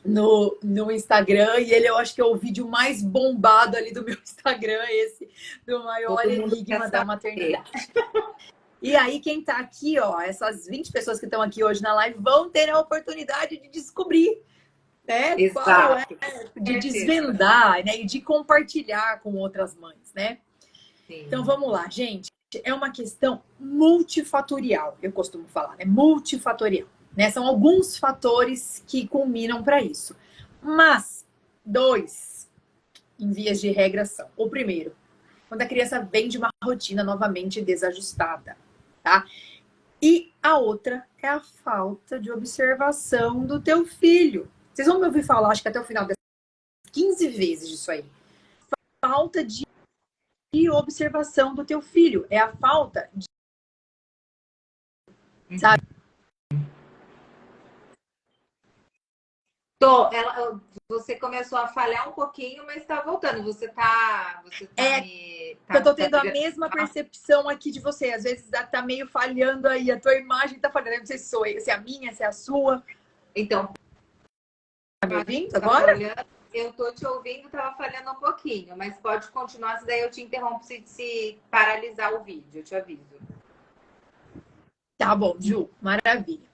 Speaker 2: no Instagram, e ele eu acho que é o vídeo mais bombado ali do meu Instagram, esse do maior enigma da maternidade. E aí, quem tá aqui, ó, essas 20 pessoas que estão aqui hoje na live vão ter a oportunidade de descobrir, né?
Speaker 1: Exato.
Speaker 2: Qual é, de desvendar, né? E de compartilhar com outras mães, né? Sim. Então, vamos lá, gente. É uma questão multifatorial, eu costumo falar, né? Multifatorial, né? São alguns fatores que culminam para isso. Mas, 2, em vias de regra, são: o primeiro, quando a criança vem de uma rotina novamente desajustada, tá? E a outra é a falta de observação do teu filho. Vocês vão me ouvir falar, acho que até o final das 15 vezes disso aí. Falta de observação do teu filho. É a falta de... Sabe?
Speaker 1: Você começou a falhar um pouquinho, mas está voltando. Você tá
Speaker 2: eu tô tendo a mesma percepção aqui de você. Às vezes tá meio falhando aí. A tua imagem tá falhando. Não sei se é a minha, se é a sua.
Speaker 1: Então,
Speaker 2: tá me ouvindo agora?
Speaker 1: Eu tô te ouvindo, tava falhando um pouquinho, mas pode continuar, se daí eu te interrompo se paralisar o vídeo, eu te aviso.
Speaker 2: Tá bom, Ju, maravilha.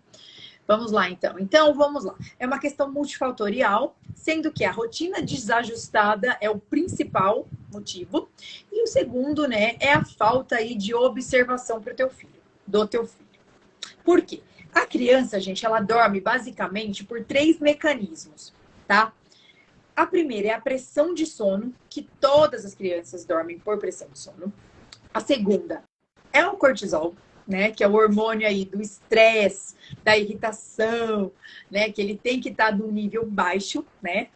Speaker 2: Vamos lá, então. Então, vamos lá. É uma questão multifatorial, sendo que a rotina desajustada é o principal motivo. E o segundo, né, é a falta aí de observação para o teu filho, do teu filho. Por quê? A criança, gente, ela dorme basicamente por 3 mecanismos, tá? A primeira é a pressão de sono, que todas as crianças dormem por pressão de sono. A segunda é o cortisol, né, que é o hormônio aí do estresse, da irritação, né, que ele tem que estar num nível baixo, né?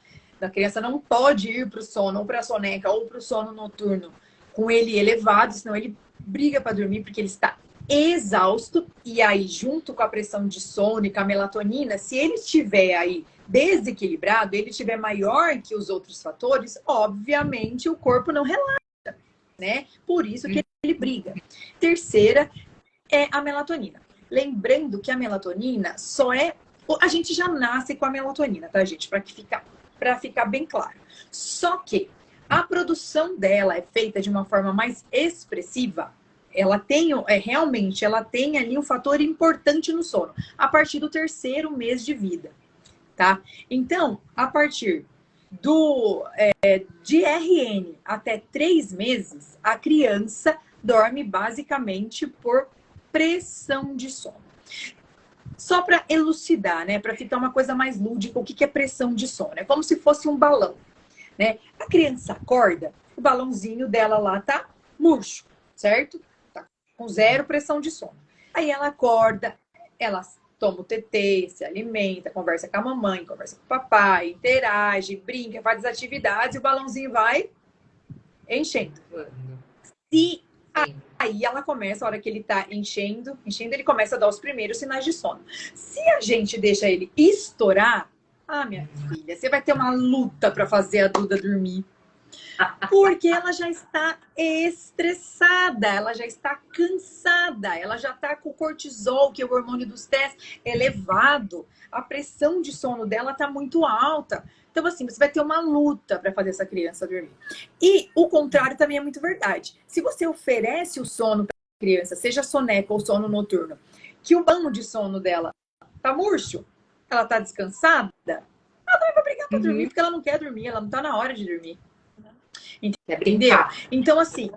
Speaker 2: A criança não pode ir para o sono, ou para a soneca, ou para o sono noturno com ele elevado, senão ele briga para dormir, porque ele está exausto. E aí, junto com a pressão de sono e com a melatonina, se ele estiver aí desequilibrado, ele estiver maior que os outros fatores, obviamente o corpo não relaxa, né? Por isso que ele briga. Terceira é a melatonina. Lembrando que a melatonina só é... A gente já nasce com a melatonina, tá, gente? Para ficar bem claro. Só que a produção dela é feita de uma forma mais expressiva. Ela tem, realmente, ela tem ali um fator importante no sono, a partir do 3º mês de vida, tá? Então, a partir de RN até 3 meses, a criança dorme basicamente por pressão de sono. Só para elucidar, né? Para ficar uma coisa mais lúdica, o que é pressão de sono? É como se fosse um balão, né? A criança acorda, o balãozinho dela lá tá murcho, certo? Tá com 0 pressão de sono. Aí ela acorda, ela toma o tetê, se alimenta, conversa com a mamãe, conversa com o papai, interage, brinca, faz as atividades e o balãozinho vai enchendo. Se aí ela começa, a hora que ele tá enchendo, ele começa a dar os primeiros sinais de sono. Se a gente deixa ele estourar, minha filha, você vai ter uma luta para fazer a Duda dormir. Porque ela já está estressada, ela já está cansada, ela já está com o cortisol, que é o hormônio do estresse, elevado. A pressão de sono dela está muito alta. Então, assim, você vai ter uma luta para fazer essa criança dormir. E o contrário também é muito verdade. Se você oferece o sono para a criança, seja soneca ou sono noturno, que o banho de sono dela tá murcho, ela tá descansada, ela também vai brigar para dormir, porque ela não quer dormir, ela não tá na hora de dormir. Entendeu? Então, assim,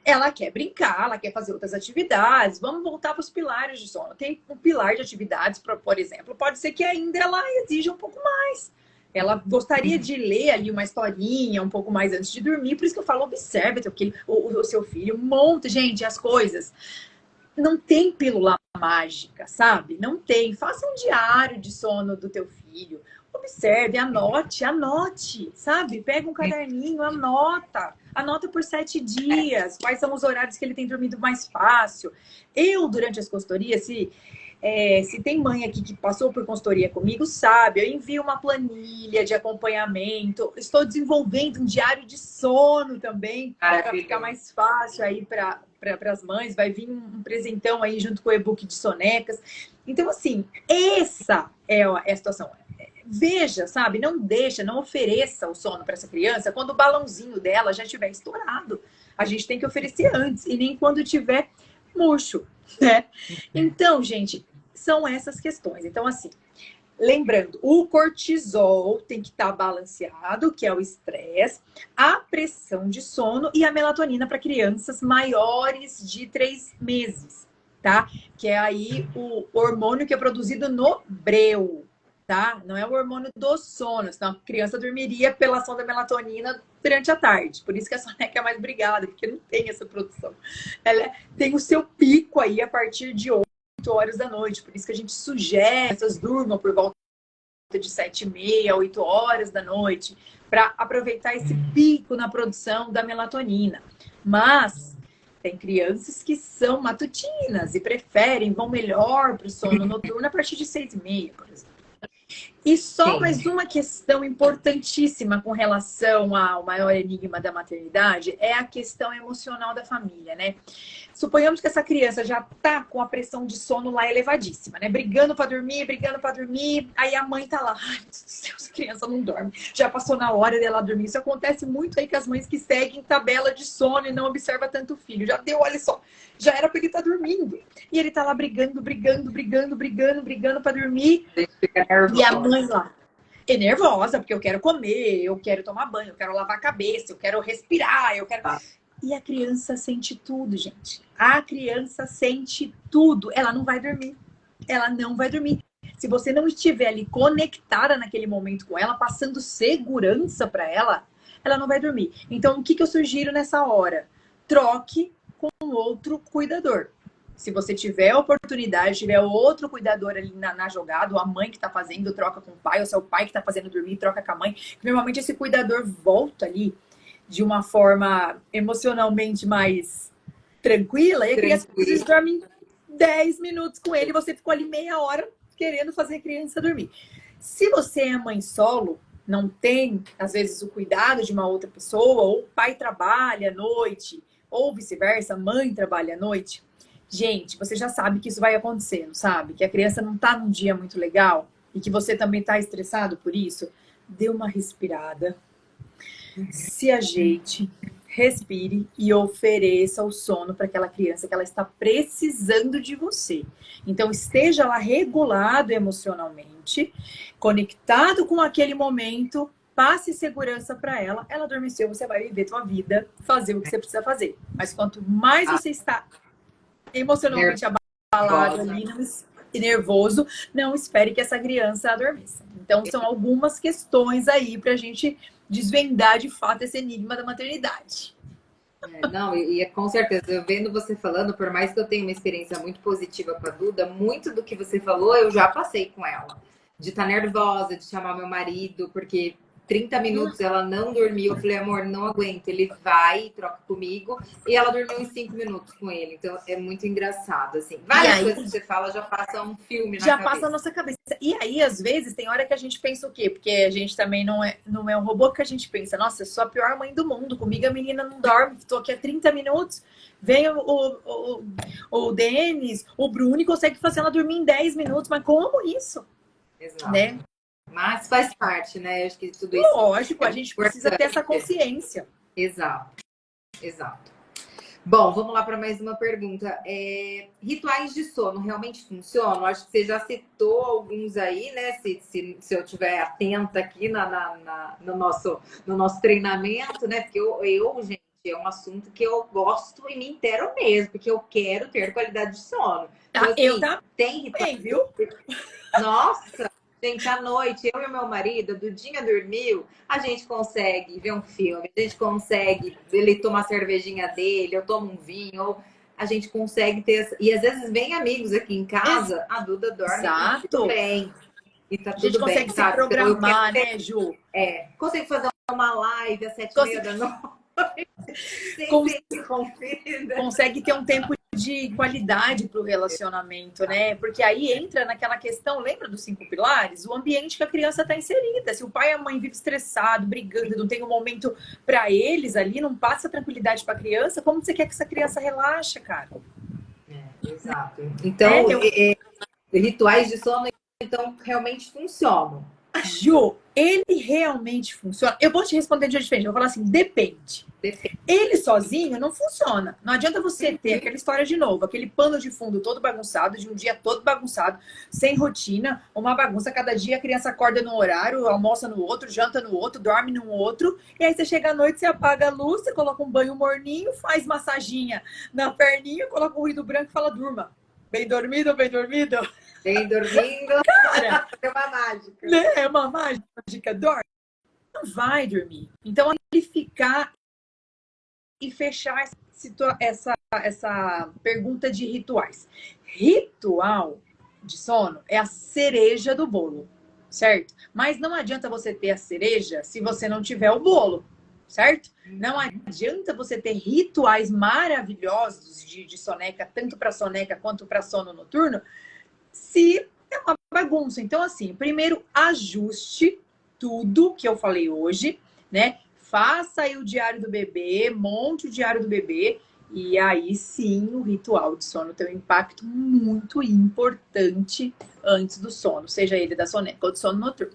Speaker 2: ela quer brincar, ela quer fazer outras atividades. Vamos voltar para os pilares de sono. Tem um pilar de atividades, por exemplo, pode ser que ainda ela exija um pouco mais. Ela gostaria de ler ali uma historinha um pouco mais antes de dormir. Por isso que eu falo, observe o seu filho. Monta, gente, as coisas. Não tem pílula mágica, sabe? Não tem. Faça um diário de sono do teu filho. Observe, anote, sabe? Pega um caderninho, anota por 7 dias, quais são os horários que ele tem dormido mais fácil. Eu, durante as consultorias, se tem mãe aqui que passou por consultoria comigo, sabe, eu envio uma planilha de acompanhamento, estou desenvolvendo um diário de sono também, para ficar mais fácil aí para as mães, vai vir um presentão aí junto com o e-book de sonecas. Então, assim, essa é a situação. Veja, sabe? Não ofereça o sono para essa criança quando o balãozinho dela já estiver estourado. A gente tem que oferecer antes e nem quando tiver murcho, né? Então, gente, são essas questões. Então, assim, lembrando, o cortisol tem que estar balanceado, que é o estresse, a pressão de sono e a melatonina para crianças maiores de 3 meses, tá? Que é aí o hormônio que é produzido no breu. Tá? Não é o hormônio do sono, senão a criança dormiria pela ação da melatonina durante a tarde. Por isso que a soneca é mais brigada, porque não tem essa produção. Ela tem o seu pico aí a partir de 8 horas da noite. Por isso que a gente sugere que essas durmam por volta de 7h30, 8 horas da noite, para aproveitar esse pico na produção da melatonina. Mas tem crianças que são matutinas e vão melhor para o sono noturno a partir de 6h30, por exemplo. E só mais uma questão importantíssima com relação ao maior enigma da maternidade é a questão emocional da família, né? Suponhamos que essa criança já tá com a pressão de sono lá elevadíssima, né? Brigando para dormir, aí a mãe tá lá, ai, meu Deus do céu, essa criança não dorme. Já passou na hora dela dormir. Isso acontece muito aí com as mães que seguem tabela de sono e não observa tanto o filho. Já deu, olha só, já era para ele estar dormindo. E ele tá lá brigando para dormir. E a mãe lá é nervosa, porque eu quero comer, eu quero tomar banho, eu quero lavar a cabeça, eu quero respirar, eu quero... E a criança sente tudo, gente. A criança sente tudo. Ela não vai dormir. Ela não vai dormir. Se você não estiver ali conectada naquele momento com ela, passando segurança para ela, ela não vai dormir. Então, o que eu sugiro nessa hora? Troque com outro cuidador. Se você tiver a oportunidade, tiver outro cuidador ali na jogada, ou a mãe que está fazendo, troca com o pai, ou se é o pai que está fazendo dormir, troca com a mãe. Normalmente esse cuidador volta ali de uma forma emocionalmente mais tranquila, e a criança às vezes dorme 10 minutos com ele, e você ficou ali meia hora querendo fazer a criança dormir. Se você é mãe solo, não tem, às vezes, o cuidado de uma outra pessoa, ou o pai trabalha à noite, ou vice-versa, a mãe trabalha à noite, gente, você já sabe que isso vai acontecer, não sabe? Que a criança não tá num dia muito legal e que você também tá estressado por isso. Dê uma respirada, se ajeite, respire e ofereça o sono para aquela criança que ela está precisando de você. Então, esteja lá regulado emocionalmente, conectado com aquele momento, passe segurança para ela. Ela adormeceu, você vai viver sua vida, fazer o que você precisa fazer. Mas quanto mais você está emocionalmente abalado ali e nervoso, não espere que essa criança adormeça. Então, são algumas questões aí para a gente desvendar de fato esse enigma da maternidade.
Speaker 1: Não, com certeza, eu vendo você falando, por mais que eu tenha uma experiência muito positiva com a Duda, muito do que você falou eu já passei com ela. De estar nervosa, de chamar meu marido, porque 30 minutos ela não dormiu. Eu falei, amor, não aguento. Ele vai e troca comigo. E ela dormiu em 5 minutos com ele. Então é muito engraçado, assim. Várias coisas que você fala já passa um filme na
Speaker 2: já
Speaker 1: cabeça.
Speaker 2: passa na nossa cabeça. E aí, às vezes, tem hora que a gente pensa o quê? Porque a gente também não é um robô que a gente pensa, nossa, eu sou a pior mãe do mundo. Comigo a menina não dorme, estou aqui há 30 minutos. Vem o Denis, o Bruno, e consegue fazer ela dormir em 10 minutos. Mas como isso?
Speaker 1: Exato.
Speaker 2: Né?
Speaker 1: Mas faz parte, né? Eu acho que tudo isso.
Speaker 2: Lógico, a gente precisa ter essa consciência.
Speaker 1: Exato, exato. Bom, vamos lá para mais uma pergunta. Rituais de sono realmente funcionam? Acho que você já citou alguns aí, né? Se eu estiver atenta aqui no nosso treinamento, né? Porque gente, é um assunto que eu gosto e me intero mesmo, porque eu quero ter qualidade de sono. Então, assim,
Speaker 2: Eu também,
Speaker 1: tem rituais,
Speaker 2: viu?
Speaker 1: Nossa! Gente, à noite, eu e meu marido, a Dudinha dormiu, a gente consegue ver um filme, a gente consegue ele tomar a cervejinha dele, eu tomo um vinho, ou a gente consegue ter. E às vezes vem amigos aqui em casa, a Duda dorme
Speaker 2: Exato.
Speaker 1: Bem. E tá
Speaker 2: A gente
Speaker 1: tudo bem,
Speaker 2: consegue se
Speaker 1: sabe?
Speaker 2: programar, né, Ju?
Speaker 1: Consegue fazer uma live às 7h30 da noite.
Speaker 2: Consegue ter um tempo de qualidade para o relacionamento, né? Porque aí entra naquela questão, lembra dos 5 pilares? O ambiente que a criança está inserida. Se o pai e a mãe vivem estressado, brigando, não tem um momento para eles ali, não passa tranquilidade para a criança, como você quer que essa criança relaxe, cara?
Speaker 1: Exato. Então, rituais de sono, então, realmente funcionam.
Speaker 2: Ju, ele realmente funciona? Eu vou te responder de jeito diferente. Eu vou falar assim, depende. Ele sozinho não funciona. Não adianta você ter aquela história de novo, aquele pano de fundo todo bagunçado, de um dia todo bagunçado, sem rotina, uma bagunça. Cada dia a criança acorda num horário, almoça no outro, janta no outro, dorme no outro. E aí você chega à noite, você apaga a luz, você coloca um banho morninho, faz massaginha na perninha, coloca um ruído branco e fala, durma. Bem dormido, bem dormido?
Speaker 1: Bem dormindo.
Speaker 2: Cara,
Speaker 1: é uma mágica.
Speaker 2: Né? É uma mágica. Dorme. Não vai dormir. Então, ele ficar e fechar essa pergunta de rituais. Ritual de sono é a cereja do bolo, certo? Mas não adianta você ter a cereja se você não tiver o bolo, certo? Não adianta você ter rituais maravilhosos de soneca, tanto para soneca quanto para sono noturno, se é uma bagunça. Então, assim, primeiro ajuste tudo que eu falei hoje, né? Faça aí o diário do bebê, monte o diário do bebê, e aí sim o ritual de sono tem um impacto muito importante antes do sono, seja ele da soneca ou do sono noturno.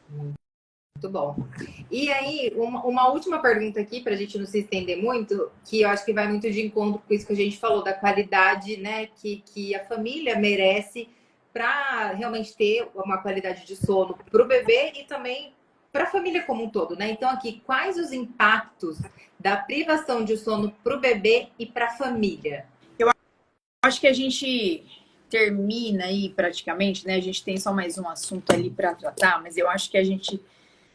Speaker 1: Muito bom. E aí, uma última pergunta aqui, para a gente não se estender muito, que eu acho que vai muito de encontro com isso que a gente falou, da qualidade, né, que a família merece para realmente ter uma qualidade de sono para o bebê e também para a família como um todo, né? Então, aqui, quais os impactos da privação de sono para o bebê e para a família?
Speaker 2: Eu acho que a gente termina aí praticamente, né? A gente tem só mais um assunto ali para tratar, mas eu acho que a gente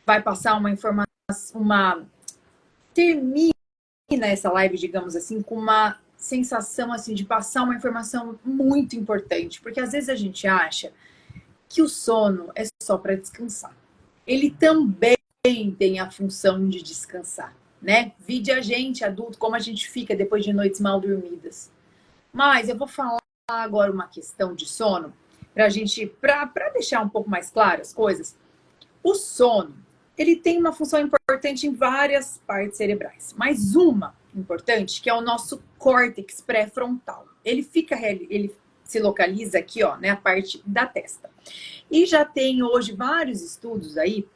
Speaker 2: vai passar uma informação, termina essa live, digamos assim, com uma sensação assim de passar uma informação muito importante, porque às vezes a gente acha que o sono é só para descansar. Ele também tem a função de descansar, né? Vide a gente, adulto, como a gente fica depois de noites mal dormidas. Mas eu vou falar agora uma questão de sono para deixar um pouco mais claras as coisas. O sono, ele tem uma função importante em várias partes cerebrais, mas uma importante que é o nosso córtex pré-frontal. Ele se localiza aqui, ó, né, a parte da testa. E já tem hoje vários estudos aí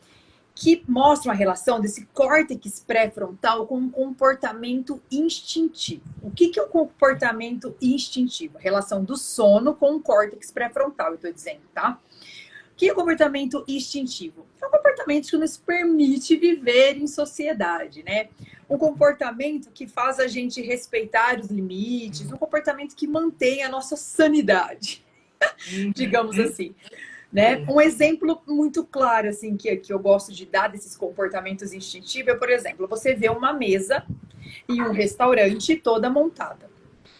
Speaker 2: que mostram a relação desse córtex pré-frontal com um comportamento instintivo. O que é um comportamento instintivo? A relação do sono com o córtex pré-frontal, eu estou dizendo, tá? O que é comportamento instintivo? É um comportamento que nos permite viver em sociedade, né? Um comportamento que faz a gente respeitar os limites, um comportamento que mantém a nossa sanidade, digamos assim. Né? Um exemplo muito claro assim que eu gosto de dar desses comportamentos instintivos é, por exemplo, você vê uma mesa em um restaurante toda montada.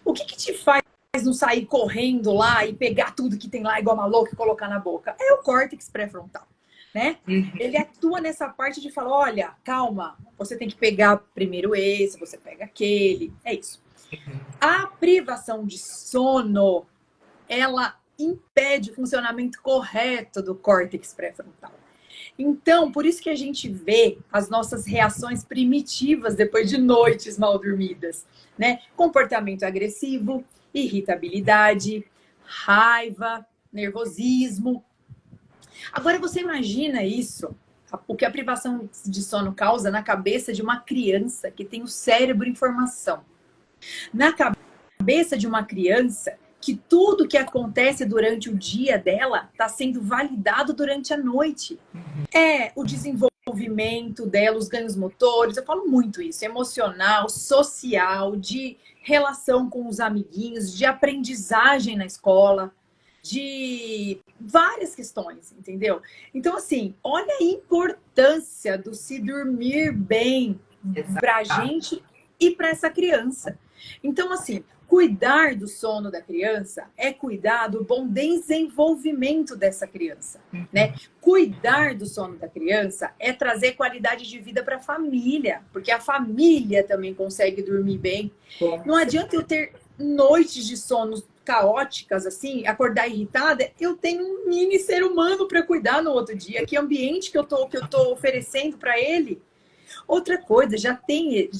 Speaker 2: O que te faz não sair correndo lá e pegar tudo que tem lá igual uma louca e colocar na boca? É o córtex pré-frontal, né? Ele atua nessa parte de falar, olha, calma, você tem que pegar primeiro esse, você pega aquele, é isso. A privação de sono, ela impede o funcionamento correto do córtex pré-frontal. Então, por isso que a gente vê as nossas reações primitivas depois de noites mal dormidas, né? Comportamento agressivo, irritabilidade, raiva, nervosismo. Agora, você imagina isso, o que a privação de sono causa na cabeça de uma criança que tem o cérebro em formação. Na cabeça de uma criança que tudo que acontece durante o dia dela está sendo validado durante a noite. É o desenvolvimento dela, os ganhos motores, eu falo muito isso, emocional, social, de relação com os amiguinhos, de aprendizagem na escola, de várias questões, entendeu? Então, assim, olha a importância do se dormir bem para a gente e para essa criança. Então, assim, cuidar do sono da criança é cuidar do bom desenvolvimento dessa criança, né? Cuidar do sono da criança é trazer qualidade de vida para a família, porque a família também consegue dormir bem. Não adianta eu ter noites de sono caóticas, assim, acordar irritada, eu tenho um mini ser humano para cuidar no outro dia. Que ambiente que eu tô oferecendo para ele? Outra coisa,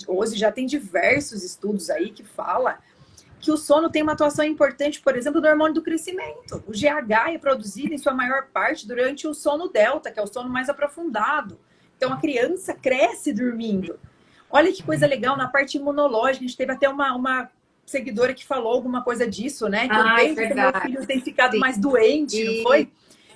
Speaker 2: hoje já tem diversos estudos aí que fala que o sono tem uma atuação importante, por exemplo, do hormônio do crescimento. O GH é produzido em sua maior parte durante o sono delta, que é o sono mais aprofundado. Então, a criança cresce dormindo. Olha que coisa legal, na parte imunológica, a gente teve até uma seguidora que falou alguma coisa disso, né? Que o tempo que meu filho tem ficado mais doente, não foi?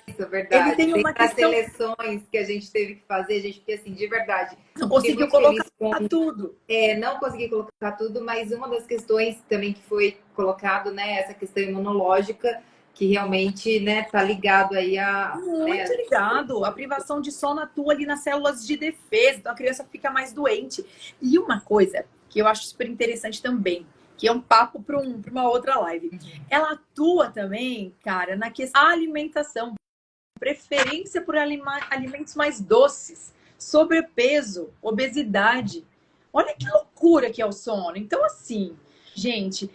Speaker 1: Isso, é verdade.
Speaker 2: Ele tem uma questão...
Speaker 1: seleções que a gente teve que fazer, gente, porque assim, de verdade...
Speaker 2: Não conseguiu colocar tudo.
Speaker 1: Não consegui colocar tudo, mas uma das questões também que foi colocado, né, essa questão imunológica, que realmente, né, tá ligado aí a...
Speaker 2: Muito ligado. A privação de sono atua ali nas células de defesa, então a criança fica mais doente. E uma coisa que eu acho super interessante também, que é um papo para uma outra live. Ela atua também, cara, na questão da alimentação. Preferência por alimentos mais doces, sobrepeso, obesidade. Olha que loucura que é o sono. Então, assim, gente,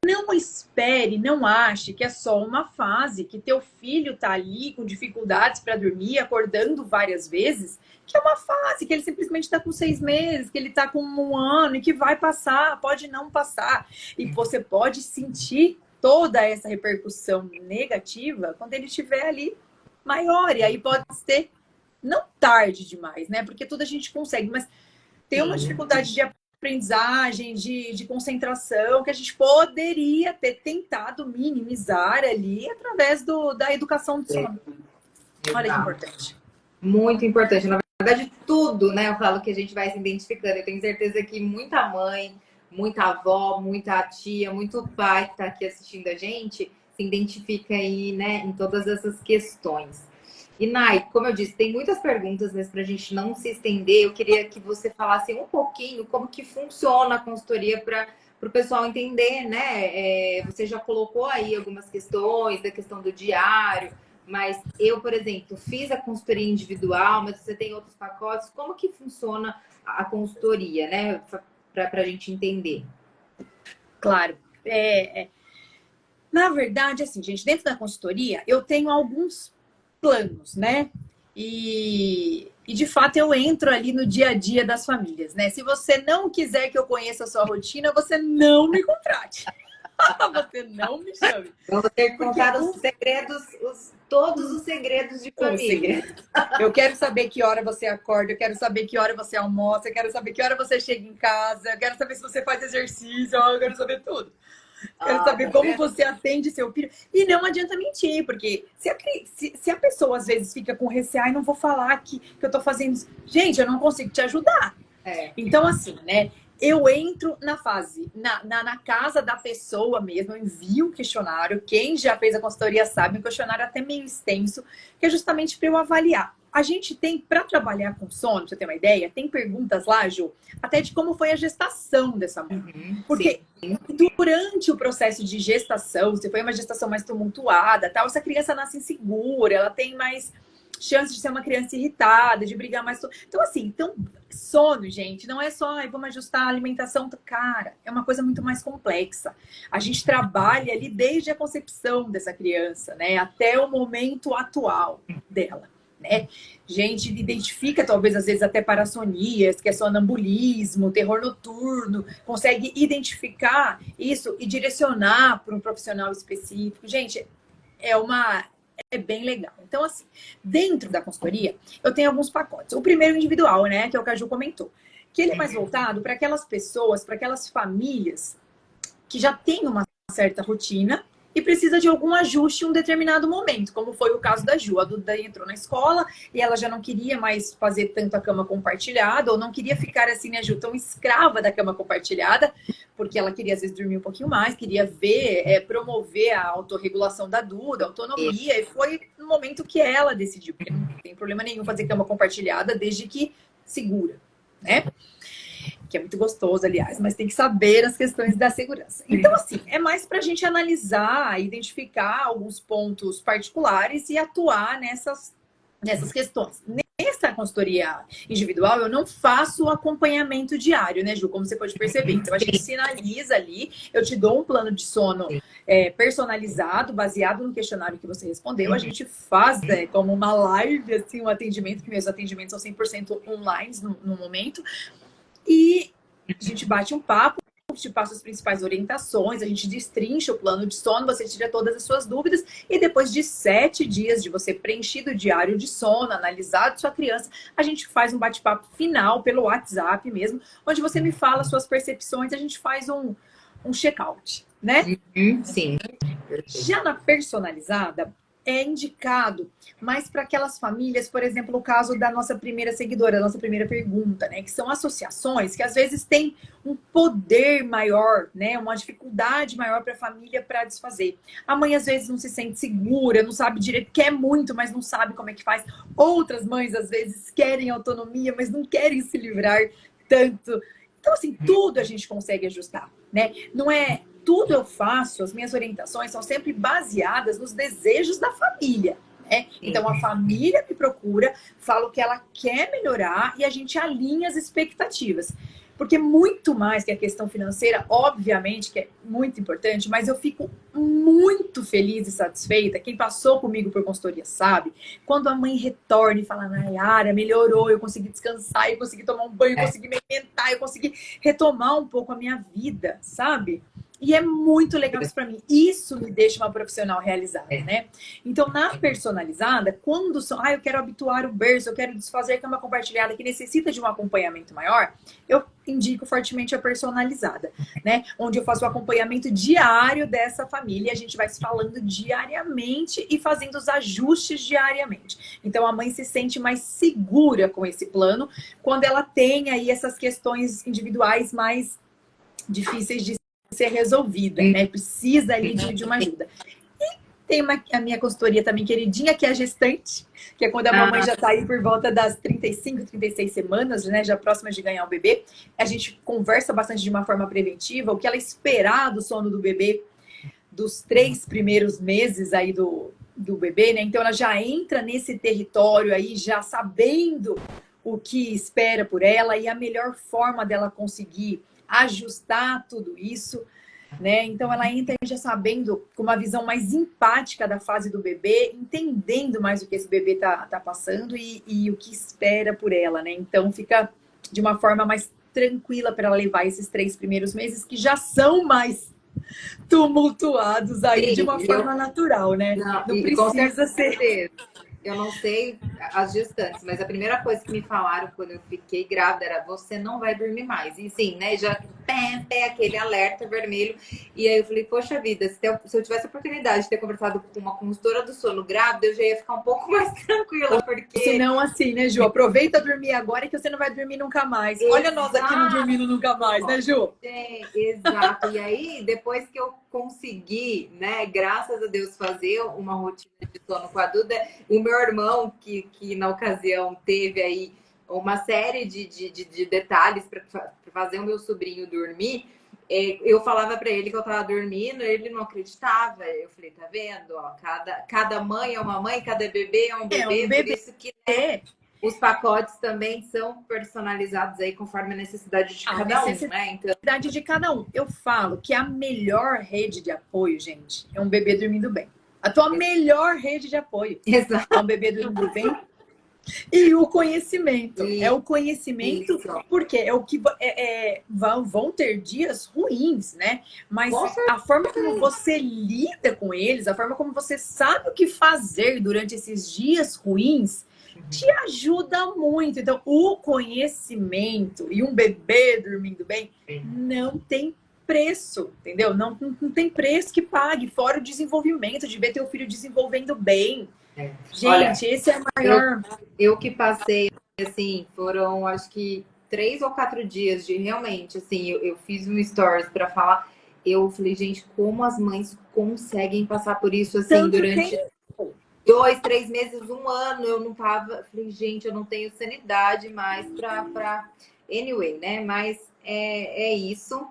Speaker 2: não espere, não ache que é só uma fase, que teu filho tá ali com dificuldades para dormir, acordando várias vezes, que é uma fase, que ele simplesmente está com 6 meses, que ele está com 1 ano e que vai passar, pode não passar. E você pode sentir toda essa repercussão negativa quando ele estiver ali maior. E aí pode ser não tarde demais, né? Porque tudo a gente consegue, mas tem uma dificuldade de aprendizagem, de concentração, que a gente poderia ter tentado minimizar ali através da educação do sono. Olha que importante.
Speaker 1: Muito importante. Na verdade, tudo, né? Eu falo que a gente vai se identificando. Eu tenho certeza que muita mãe, muita avó, muita tia, muito pai que está aqui assistindo a gente se identifica aí, né, em todas essas questões. E, Nai, como eu disse, tem muitas perguntas, mas para a gente não se estender, eu queria que você falasse um pouquinho como que funciona a consultoria para o pessoal entender, né? Você já colocou aí algumas questões, da questão do diário, mas eu, por exemplo, fiz a consultoria individual, mas você tem outros pacotes. Como que funciona a consultoria, né? Para a gente entender.
Speaker 2: Claro. Na verdade, assim, gente, dentro da consultoria, eu tenho alguns planos, né? E de fato eu entro ali no dia a dia das famílias, né? Se você não quiser que eu conheça a sua rotina, você não me contrate. Você não me chame.
Speaker 1: Vamos ter que contar os segredos, todos os segredos de família.
Speaker 2: Eu quero saber que hora você acorda, eu quero saber que hora você almoça, eu quero saber que hora você chega em casa, eu quero saber se você faz exercício, eu quero saber tudo. Quero saber como você atende seu filho. E não adianta mentir, porque se a pessoa às vezes fica com receio, não vou falar que eu tô fazendo isso. Gente, eu não consigo te ajudar. Então, assim, né? Eu entro na fase, na casa da pessoa mesmo, eu envio um questionário. Quem já fez a consultoria sabe, um questionário até meio extenso, que é justamente para eu avaliar. A gente tem, para trabalhar com sono, pra você ter uma ideia, tem perguntas lá, Ju, até de como foi a gestação dessa mãe. Porque durante o processo de gestação, se foi uma gestação mais tumultuada, tal, essa criança nasce insegura, ela tem mais chance de ser uma criança irritada, de brigar mais. Então, assim, sono, gente, não é só vamos ajustar a alimentação. Cara, é uma coisa muito mais complexa. A gente trabalha ali desde a concepção dessa criança, né? Até o momento atual dela, né? A gente identifica, talvez, às vezes, até parassonias, que é sonambulismo, terror noturno, consegue identificar isso e direcionar para um profissional específico. Gente, é bem legal. Então, assim, dentro da consultoria, eu tenho alguns pacotes. O primeiro individual, né, que é o que a Ju comentou, que ele é mais voltado para aquelas pessoas, para aquelas famílias que já têm uma certa rotina e precisa de algum ajuste em um determinado momento, como foi o caso da Ju. A Duda entrou na escola e ela já não queria mais fazer tanto a cama compartilhada, ou não queria ficar assim, né, Ju, tão escrava da cama compartilhada, porque ela queria, às vezes, dormir um pouquinho mais, queria ver, promover a autorregulação da Duda, a autonomia, e foi no momento que ela decidiu, porque não tem problema nenhum fazer cama compartilhada, desde que segura, né? Que é muito gostoso, aliás, mas tem que saber as questões da segurança. Então, assim, é mais para a gente analisar, identificar alguns pontos particulares e atuar nessas questões. Nessa consultoria individual, eu não faço o acompanhamento diário, né, Ju? Como você pode perceber. Então, a gente sinaliza ali, eu te dou um plano de sono personalizado, baseado no questionário que você respondeu. A gente faz como uma live, assim, um atendimento, que meus atendimentos são 100% online no momento. E a gente bate um papo, te passa as principais orientações, a gente destrincha o plano de sono, você tira todas as suas dúvidas e depois de 7 dias de você preenchido o diário de sono, analisado sua criança, a gente faz um bate-papo final pelo WhatsApp mesmo, onde você me fala suas percepções, a gente faz um check-out, né?
Speaker 1: Sim.
Speaker 2: Já na personalizada, é indicado mais para aquelas famílias, por exemplo, o caso da nossa primeira seguidora, da nossa primeira pergunta, né? Que são associações que às vezes têm um poder maior, né? Uma dificuldade maior para a família para desfazer. A mãe às vezes não se sente segura, não sabe direito, quer muito, mas não sabe como é que faz. Outras mães às vezes querem autonomia, mas não querem se livrar tanto. Então, assim, tudo a gente consegue ajustar, né? Não é tudo eu faço, as minhas orientações são sempre baseadas nos desejos da família, né? Então, a família me procura, fala o que ela quer melhorar e a gente alinha as expectativas. Porque muito mais que a questão financeira, obviamente, que é muito importante, mas eu fico muito feliz e satisfeita. Quem passou comigo por consultoria sabe, quando a mãe retorna e fala, Nayara, melhorou, eu consegui descansar, eu consegui tomar um banho, eu consegui me alimentar, eu consegui retomar um pouco a minha vida, sabe? E é muito legal isso para mim. Isso me deixa uma profissional realizada, né? Então, na personalizada, quando são... eu quero habituar o berço, eu quero desfazer a cama compartilhada, que necessita de um acompanhamento maior, eu indico fortemente a personalizada, né? Onde eu faço o acompanhamento diário dessa família. A gente vai se falando diariamente e fazendo os ajustes diariamente. Então, a mãe se sente mais segura com esse plano quando ela tem aí essas questões individuais mais difíceis de ser resolvida, né? Precisa ali de uma ajuda. E tem a minha consultoria também queridinha, que é a gestante, que é quando a mamãe já está aí por volta das 35, 36 semanas, né? Já próxima de ganhar o bebê. A gente conversa bastante de uma forma preventiva, o que ela esperar do sono do bebê, dos 3 primeiros meses aí do bebê, né? Então ela já entra nesse território aí, já sabendo o que espera por ela e a melhor forma dela conseguir ajustar tudo isso, né? Então ela entra já sabendo, com uma visão mais empática da fase do bebê, entendendo mais o que esse bebê tá passando e o que espera por ela, né? Então fica de uma forma mais tranquila para ela levar esses 3 primeiros meses, que já são mais tumultuados aí, de uma forma natural, né?
Speaker 1: Não
Speaker 2: precisa ser...
Speaker 1: Eu não sei as gestantes, mas a primeira coisa que me falaram quando eu fiquei grávida era: você não vai dormir mais. E sim, né? Já aquele alerta vermelho. E aí eu falei, poxa vida, se eu tivesse a oportunidade de ter conversado com uma consultora do sono grávida, eu já ia ficar um pouco mais tranquila, porque...
Speaker 2: Se não, assim, né, Ju? Aproveita dormir agora que você não vai dormir nunca mais.
Speaker 1: Exato.
Speaker 2: Olha nós aqui não dormindo nunca mais, né, Ju?
Speaker 1: Exato. E aí, depois que eu consegui, né, graças a Deus, fazer uma rotina de sono com a Duda, o meu meu irmão, que na ocasião teve aí uma série de detalhes para fazer o meu sobrinho dormir, eu falava para ele que eu estava dormindo, ele não acreditava. Eu falei, tá vendo? Ó, cada mãe é uma mãe, cada bebê é um bebê, por isso que, né, os pacotes também são personalizados aí conforme a necessidade de cada um, né? Então,
Speaker 2: necessidade de cada um. Eu falo que a melhor rede de apoio, gente, é um bebê dormindo bem. A tua melhor rede de apoio é um bebê dormindo bem. E o conhecimento. É o conhecimento, porque é o que vão ter dias ruins, né? Mas a forma como você lida com eles, a forma como você sabe o que fazer durante esses dias ruins, te ajuda muito. Então, o conhecimento e um bebê dormindo bem não tem preço, entendeu? Não tem preço que pague, fora o desenvolvimento, de ver teu filho desenvolvendo bem. Gente, olha, esse é o maior...
Speaker 1: Eu que passei, assim, foram acho que 3 ou 4 dias de realmente, assim, eu fiz um stories para falar, eu falei, gente, como as mães conseguem passar por isso, assim, tanto durante 2, 3 meses, 1 ano, eu não tava, falei, gente, eu não tenho sanidade mais para anyway, né, mas é isso,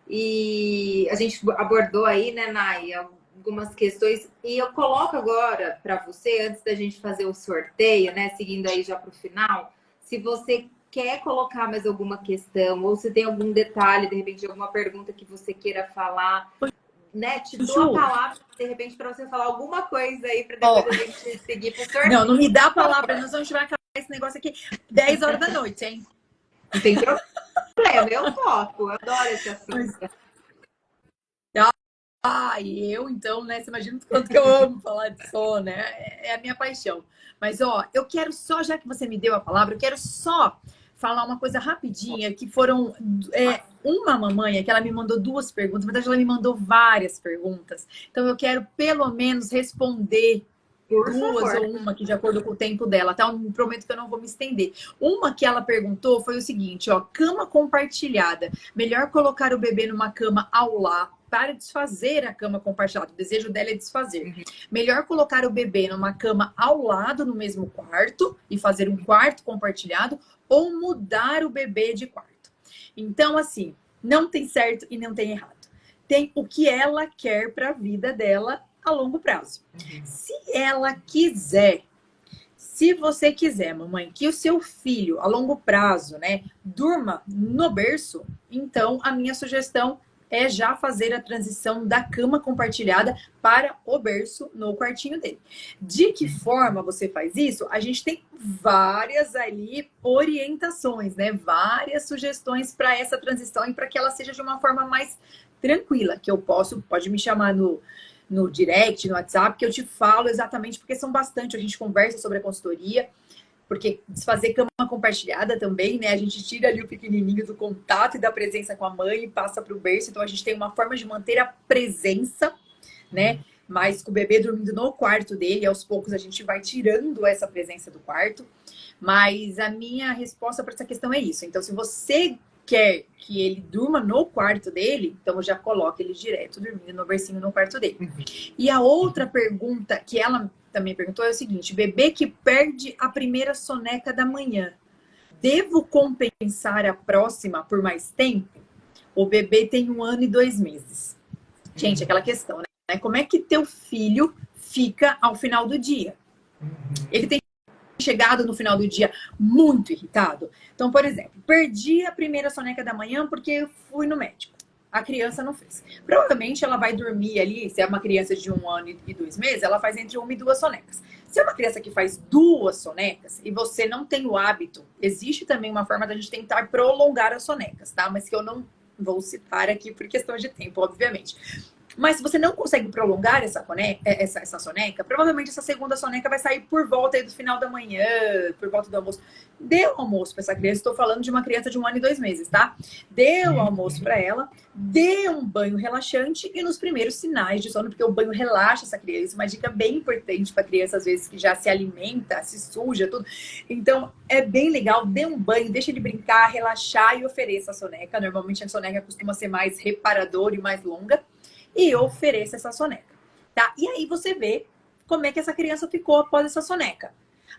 Speaker 1: e a gente abordou aí, né, Nay, algumas questões, e eu coloco agora para você, antes da gente fazer o sorteio, né, seguindo aí já para o final, se você quer colocar mais alguma questão, ou se tem algum detalhe, de repente, alguma pergunta que você queira falar, né, te dou a palavra, de repente, para você falar alguma coisa aí, para depois a gente seguir para o sorteio.
Speaker 2: Não me dá a palavra, nós vamos vai acabar esse negócio aqui 10 horas da noite, hein?
Speaker 1: Não tem problema, eu topo, eu adoro esse assunto.
Speaker 2: E eu, então, né? Você imagina o quanto que eu amo falar de sono, né? É a minha paixão. Mas, ó, eu quero só, já que você me deu a palavra, eu quero só falar uma coisa rapidinha, que foram uma mamãe que ela me mandou 2 perguntas, na verdade ela me mandou várias perguntas. Então eu quero pelo menos responder 2 ou uma que de acordo com o tempo dela, tá? Eu prometo que eu não vou me estender. Uma que ela perguntou foi o seguinte, ó, cama compartilhada. Melhor colocar o bebê numa cama ao lado para desfazer a cama compartilhada. O desejo dela é desfazer. Melhor colocar o bebê numa cama ao lado no mesmo quarto e fazer um quarto compartilhado ou mudar o bebê de quarto. Então, assim, não tem certo e não tem errado. Tem o que ela quer para a vida dela a longo prazo. Se ela quiser, se você quiser, mamãe, que o seu filho a longo prazo, né, durma no berço, então a minha sugestão é já fazer a transição da cama compartilhada para o berço no quartinho dele. De que forma você faz isso? A gente tem várias ali orientações, né? Várias sugestões para essa transição e para que ela seja de uma forma mais tranquila, que eu pode me chamar no direct, no WhatsApp, que eu te falo exatamente, porque são bastante, a gente conversa sobre a consultoria, porque desfazer cama compartilhada também, né? A gente tira ali o pequenininho do contato e da presença com a mãe e passa para o berço. Então, a gente tem uma forma de manter a presença, né? Mas com o bebê dormindo no quarto dele, aos poucos a gente vai tirando essa presença do quarto. Mas a minha resposta para essa questão é isso. Então, se você quer que ele durma no quarto dele, então já coloca ele direto dormindo no bercinho no quarto dele. E a outra pergunta que ela também perguntou é o seguinte: bebê que perde a primeira soneca da manhã, devo compensar a próxima por mais tempo? O bebê tem 1 ano e 2 meses. Gente, aquela questão, né? Como é que teu filho fica ao final do dia? Ele tem chegado no final do dia muito irritado. Então, por exemplo, perdi a primeira soneca da manhã porque eu fui no médico. A criança não fez. Provavelmente ela vai dormir ali, se é uma criança de 1 ano e 2 meses, ela faz entre 1 e 2 sonecas. Se é uma criança que faz 2 sonecas e você não tem o hábito, existe também uma forma da gente tentar prolongar as sonecas, tá? Mas que eu não vou citar aqui por questão de tempo, obviamente. Mas se você não consegue prolongar essa soneca, provavelmente essa segunda soneca vai sair por volta aí do final da manhã, por volta do almoço. Dê o almoço para essa criança. Estou falando de uma criança de 1 ano e 2 meses, tá? Dê o almoço para ela, dê um banho relaxante e nos primeiros sinais de sono, porque o banho relaxa essa criança. Uma dica bem importante para criança, às vezes, que já se alimenta, se suja, tudo. Então, é bem legal. Dê um banho, deixa ele brincar, relaxar e ofereça a soneca. Normalmente, a soneca costuma ser mais reparadora e mais longa. E ofereça essa soneca, tá? E aí você vê como é que essa criança ficou após essa soneca.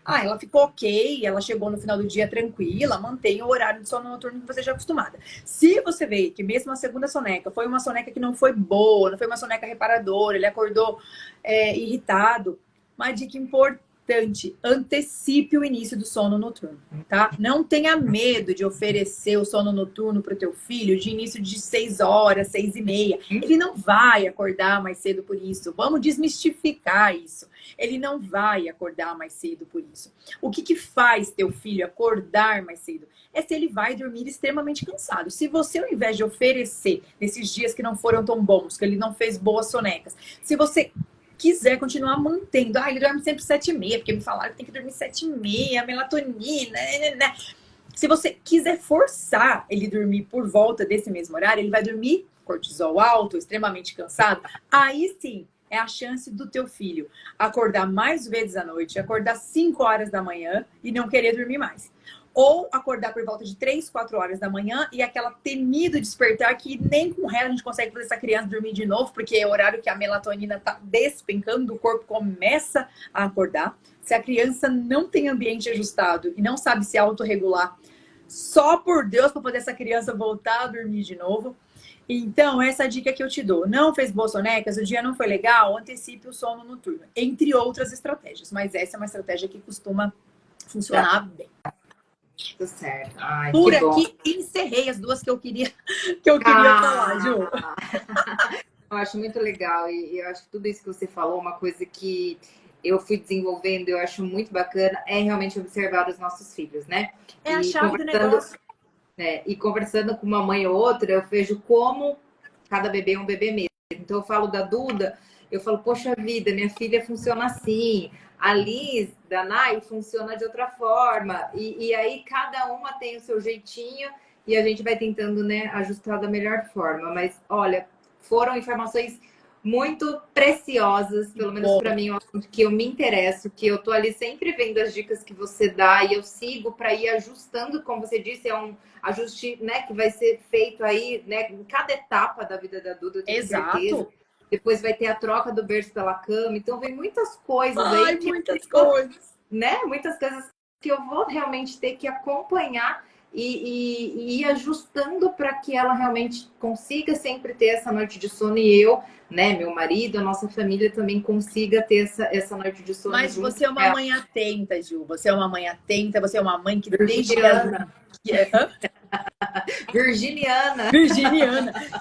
Speaker 2: Ah, ela ficou ok, ela chegou no final do dia tranquila, mantém o horário de sono noturno que você já é acostumada. Se você vê que mesmo a segunda soneca foi uma soneca que não foi boa, não foi uma soneca reparadora, ele acordou irritado, uma dica importante, antecipe o início do sono noturno, tá? Não tenha medo de oferecer o sono noturno para o teu filho de início de 6 horas, 6h30. Ele não vai acordar mais cedo por isso. Vamos desmistificar isso. Ele não vai acordar mais cedo por isso. O que faz teu filho acordar mais cedo? É se ele vai dormir extremamente cansado. Se você, ao invés de oferecer nesses dias que não foram tão bons, que ele não fez boas sonecas, se você quiser continuar mantendo, ele dorme sempre 7h30, porque me falaram que tem que dormir 7h30, melatonina, né? Se você quiser forçar ele dormir por volta desse mesmo horário, ele vai dormir cortisol alto, extremamente cansado, aí sim é a chance do teu filho acordar mais vezes à noite, acordar 5 horas da manhã e não querer dormir mais. Ou acordar por volta de 3, 4 horas da manhã e aquela temido despertar que nem com ré a gente consegue fazer essa criança dormir de novo, porque é o horário que a melatonina tá despencando, o corpo começa a acordar. Se a criança não tem ambiente ajustado e não sabe se autorregular, só por Deus para poder essa criança voltar a dormir de novo. Então, essa dica que eu te dou. Não fez boas sonecas, o dia não foi legal, antecipe o sono noturno. Entre outras estratégias. Mas essa é uma estratégia que costuma funcionar bem.
Speaker 1: Tudo certo. Ai,
Speaker 2: por
Speaker 1: que bom.
Speaker 2: aqui, encerrei as duas que eu queria falar, Ju.
Speaker 1: Eu acho muito legal. E eu acho que tudo isso que você falou, uma coisa que eu fui desenvolvendo, eu acho muito bacana, é realmente observar os nossos filhos, né?
Speaker 2: É a chave do negócio.
Speaker 1: E conversando com uma mãe ou outra, eu vejo como cada bebê é um bebê mesmo. Então, eu falo da Duda, eu falo, poxa vida, minha filha funciona assim. A Liz, da Nai, funciona de outra forma. E aí, cada uma tem o seu jeitinho e a gente vai tentando, né, ajustar da melhor forma. Mas, olha, foram informações muito preciosas, pelo menos para mim, que eu me interesso, que eu tô ali sempre vendo as dicas que você dá e eu sigo para ir ajustando, como você disse, é um ajuste, né, que vai ser feito aí, né, em cada etapa da vida da Duda, eu tenho certeza. Depois vai ter a troca do berço pela cama, então vem muitas coisas aí que
Speaker 2: muitas coisas,
Speaker 1: né? Muitas coisas que eu vou realmente ter que acompanhar e ir ajustando para que ela realmente consiga sempre ter essa noite de sono e eu, né, meu marido, a nossa família também consiga ter essa noite de sono.
Speaker 2: Mas você é uma mãe atenta, Ju. Você é uma mãe atenta, você é uma mãe que
Speaker 1: Virginiana. Virginiana,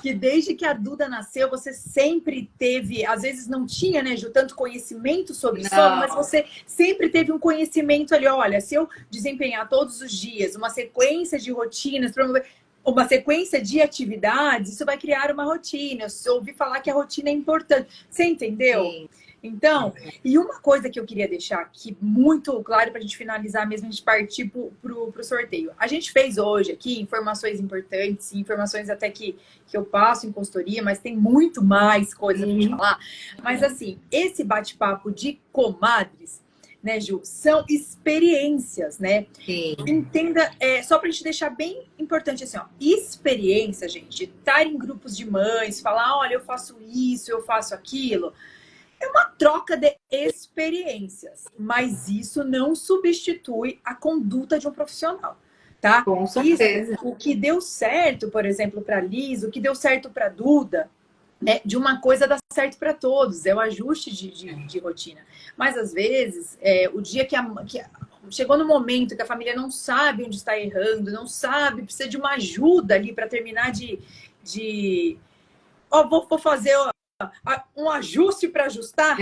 Speaker 2: que desde que a Duda nasceu, você sempre teve, às vezes não tinha, né, Ju, tanto conhecimento sobre sono, mas você sempre teve um conhecimento ali, olha, se eu desempenhar todos os dias uma sequência de rotinas, uma sequência de atividades, isso vai criar uma rotina. Eu ouvi falar que a rotina é importante. Você entendeu? Sim. Então, e uma coisa que eu queria deixar aqui muito claro para a gente finalizar mesmo, a gente partir pro sorteio. A gente fez hoje aqui informações importantes, informações até que eu passo em consultoria, mas tem muito mais coisa para gente falar. Mas assim, esse bate-papo de comadres, né, Ju, são experiências, né?
Speaker 1: Sim.
Speaker 2: Entenda, só pra gente deixar bem importante assim, ó, experiência, gente, estar em grupos de mães, falar, olha, eu faço isso, eu faço aquilo, é uma troca de experiências, mas isso não substitui a conduta de um profissional, tá?
Speaker 1: Com certeza.
Speaker 2: Isso, o que deu certo, por exemplo, para Liz, o que deu certo para Duda, né, de uma coisa dá certo para todos, é o ajuste de rotina. Mas às vezes, o dia que chegou no momento que a família não sabe onde está errando, não sabe, precisa de uma ajuda ali para terminar vou fazer um ajuste para ajustar.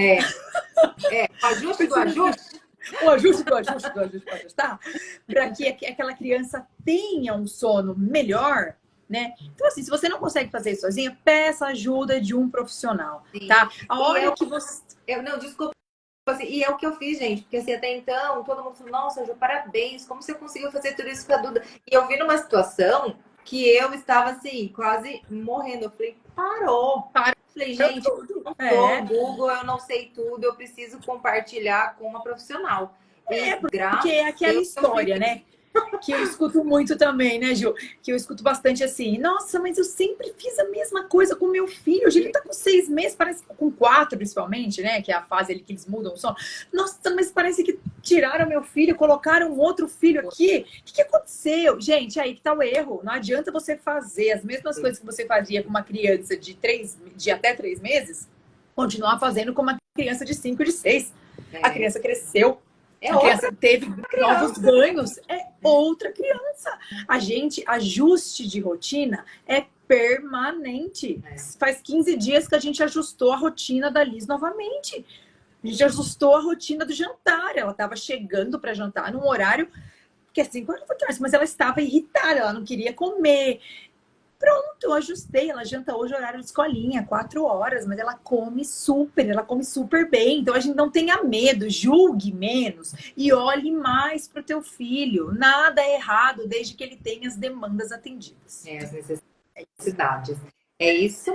Speaker 1: Ajuste do ajuste.
Speaker 2: O ajuste do ajuste do ajuste para ajustar, para que aquela criança tenha um sono melhor, né? Então, assim, se você não consegue fazer isso sozinha, peça ajuda de um profissional, tá? A hora que você...
Speaker 1: Não, desculpa. Assim, e é o que eu fiz, gente, porque assim, até então, todo mundo falou, nossa, Ju, parabéns, como você conseguiu fazer tudo isso com a Duda? E eu vi numa situação que eu estava, assim, quase morrendo. Eu falei, parou. Falei, gente, eu não sou Google, eu não sei tudo, eu preciso compartilhar com uma profissional.
Speaker 2: Porque é aquela história, né? Que eu escuto muito também, né, Ju? Que eu escuto bastante assim, nossa, mas eu sempre fiz a mesma coisa com meu filho. Hoje ele tá com 6 meses, parece com 4, principalmente, né? Que é a fase ali que eles mudam o som. Nossa, mas parece que tiraram meu filho, colocaram outro filho aqui. O que aconteceu? Gente, aí que tá o erro. Não adianta você fazer as mesmas coisas que você fazia com uma criança de até 3 meses, continuar fazendo com uma criança de 5, de 6. A criança cresceu. A criança teve novos ganhos. É outra criança. Ajuste de rotina é permanente. Faz 15 dias que a gente ajustou a rotina da Liz novamente. A gente ajustou a rotina do jantar. Ela estava chegando para jantar num horário que é 5 horas da tarde, mas ela estava irritada, ela não queria comer. Pronto, eu ajustei. Ela janta hoje horário de escolinha, 4 horas, mas ela come super bem. Então a gente não tenha medo, julgue menos e olhe mais para o teu filho. Nada é errado desde que ele tenha as demandas atendidas.
Speaker 1: As necessidades. É isso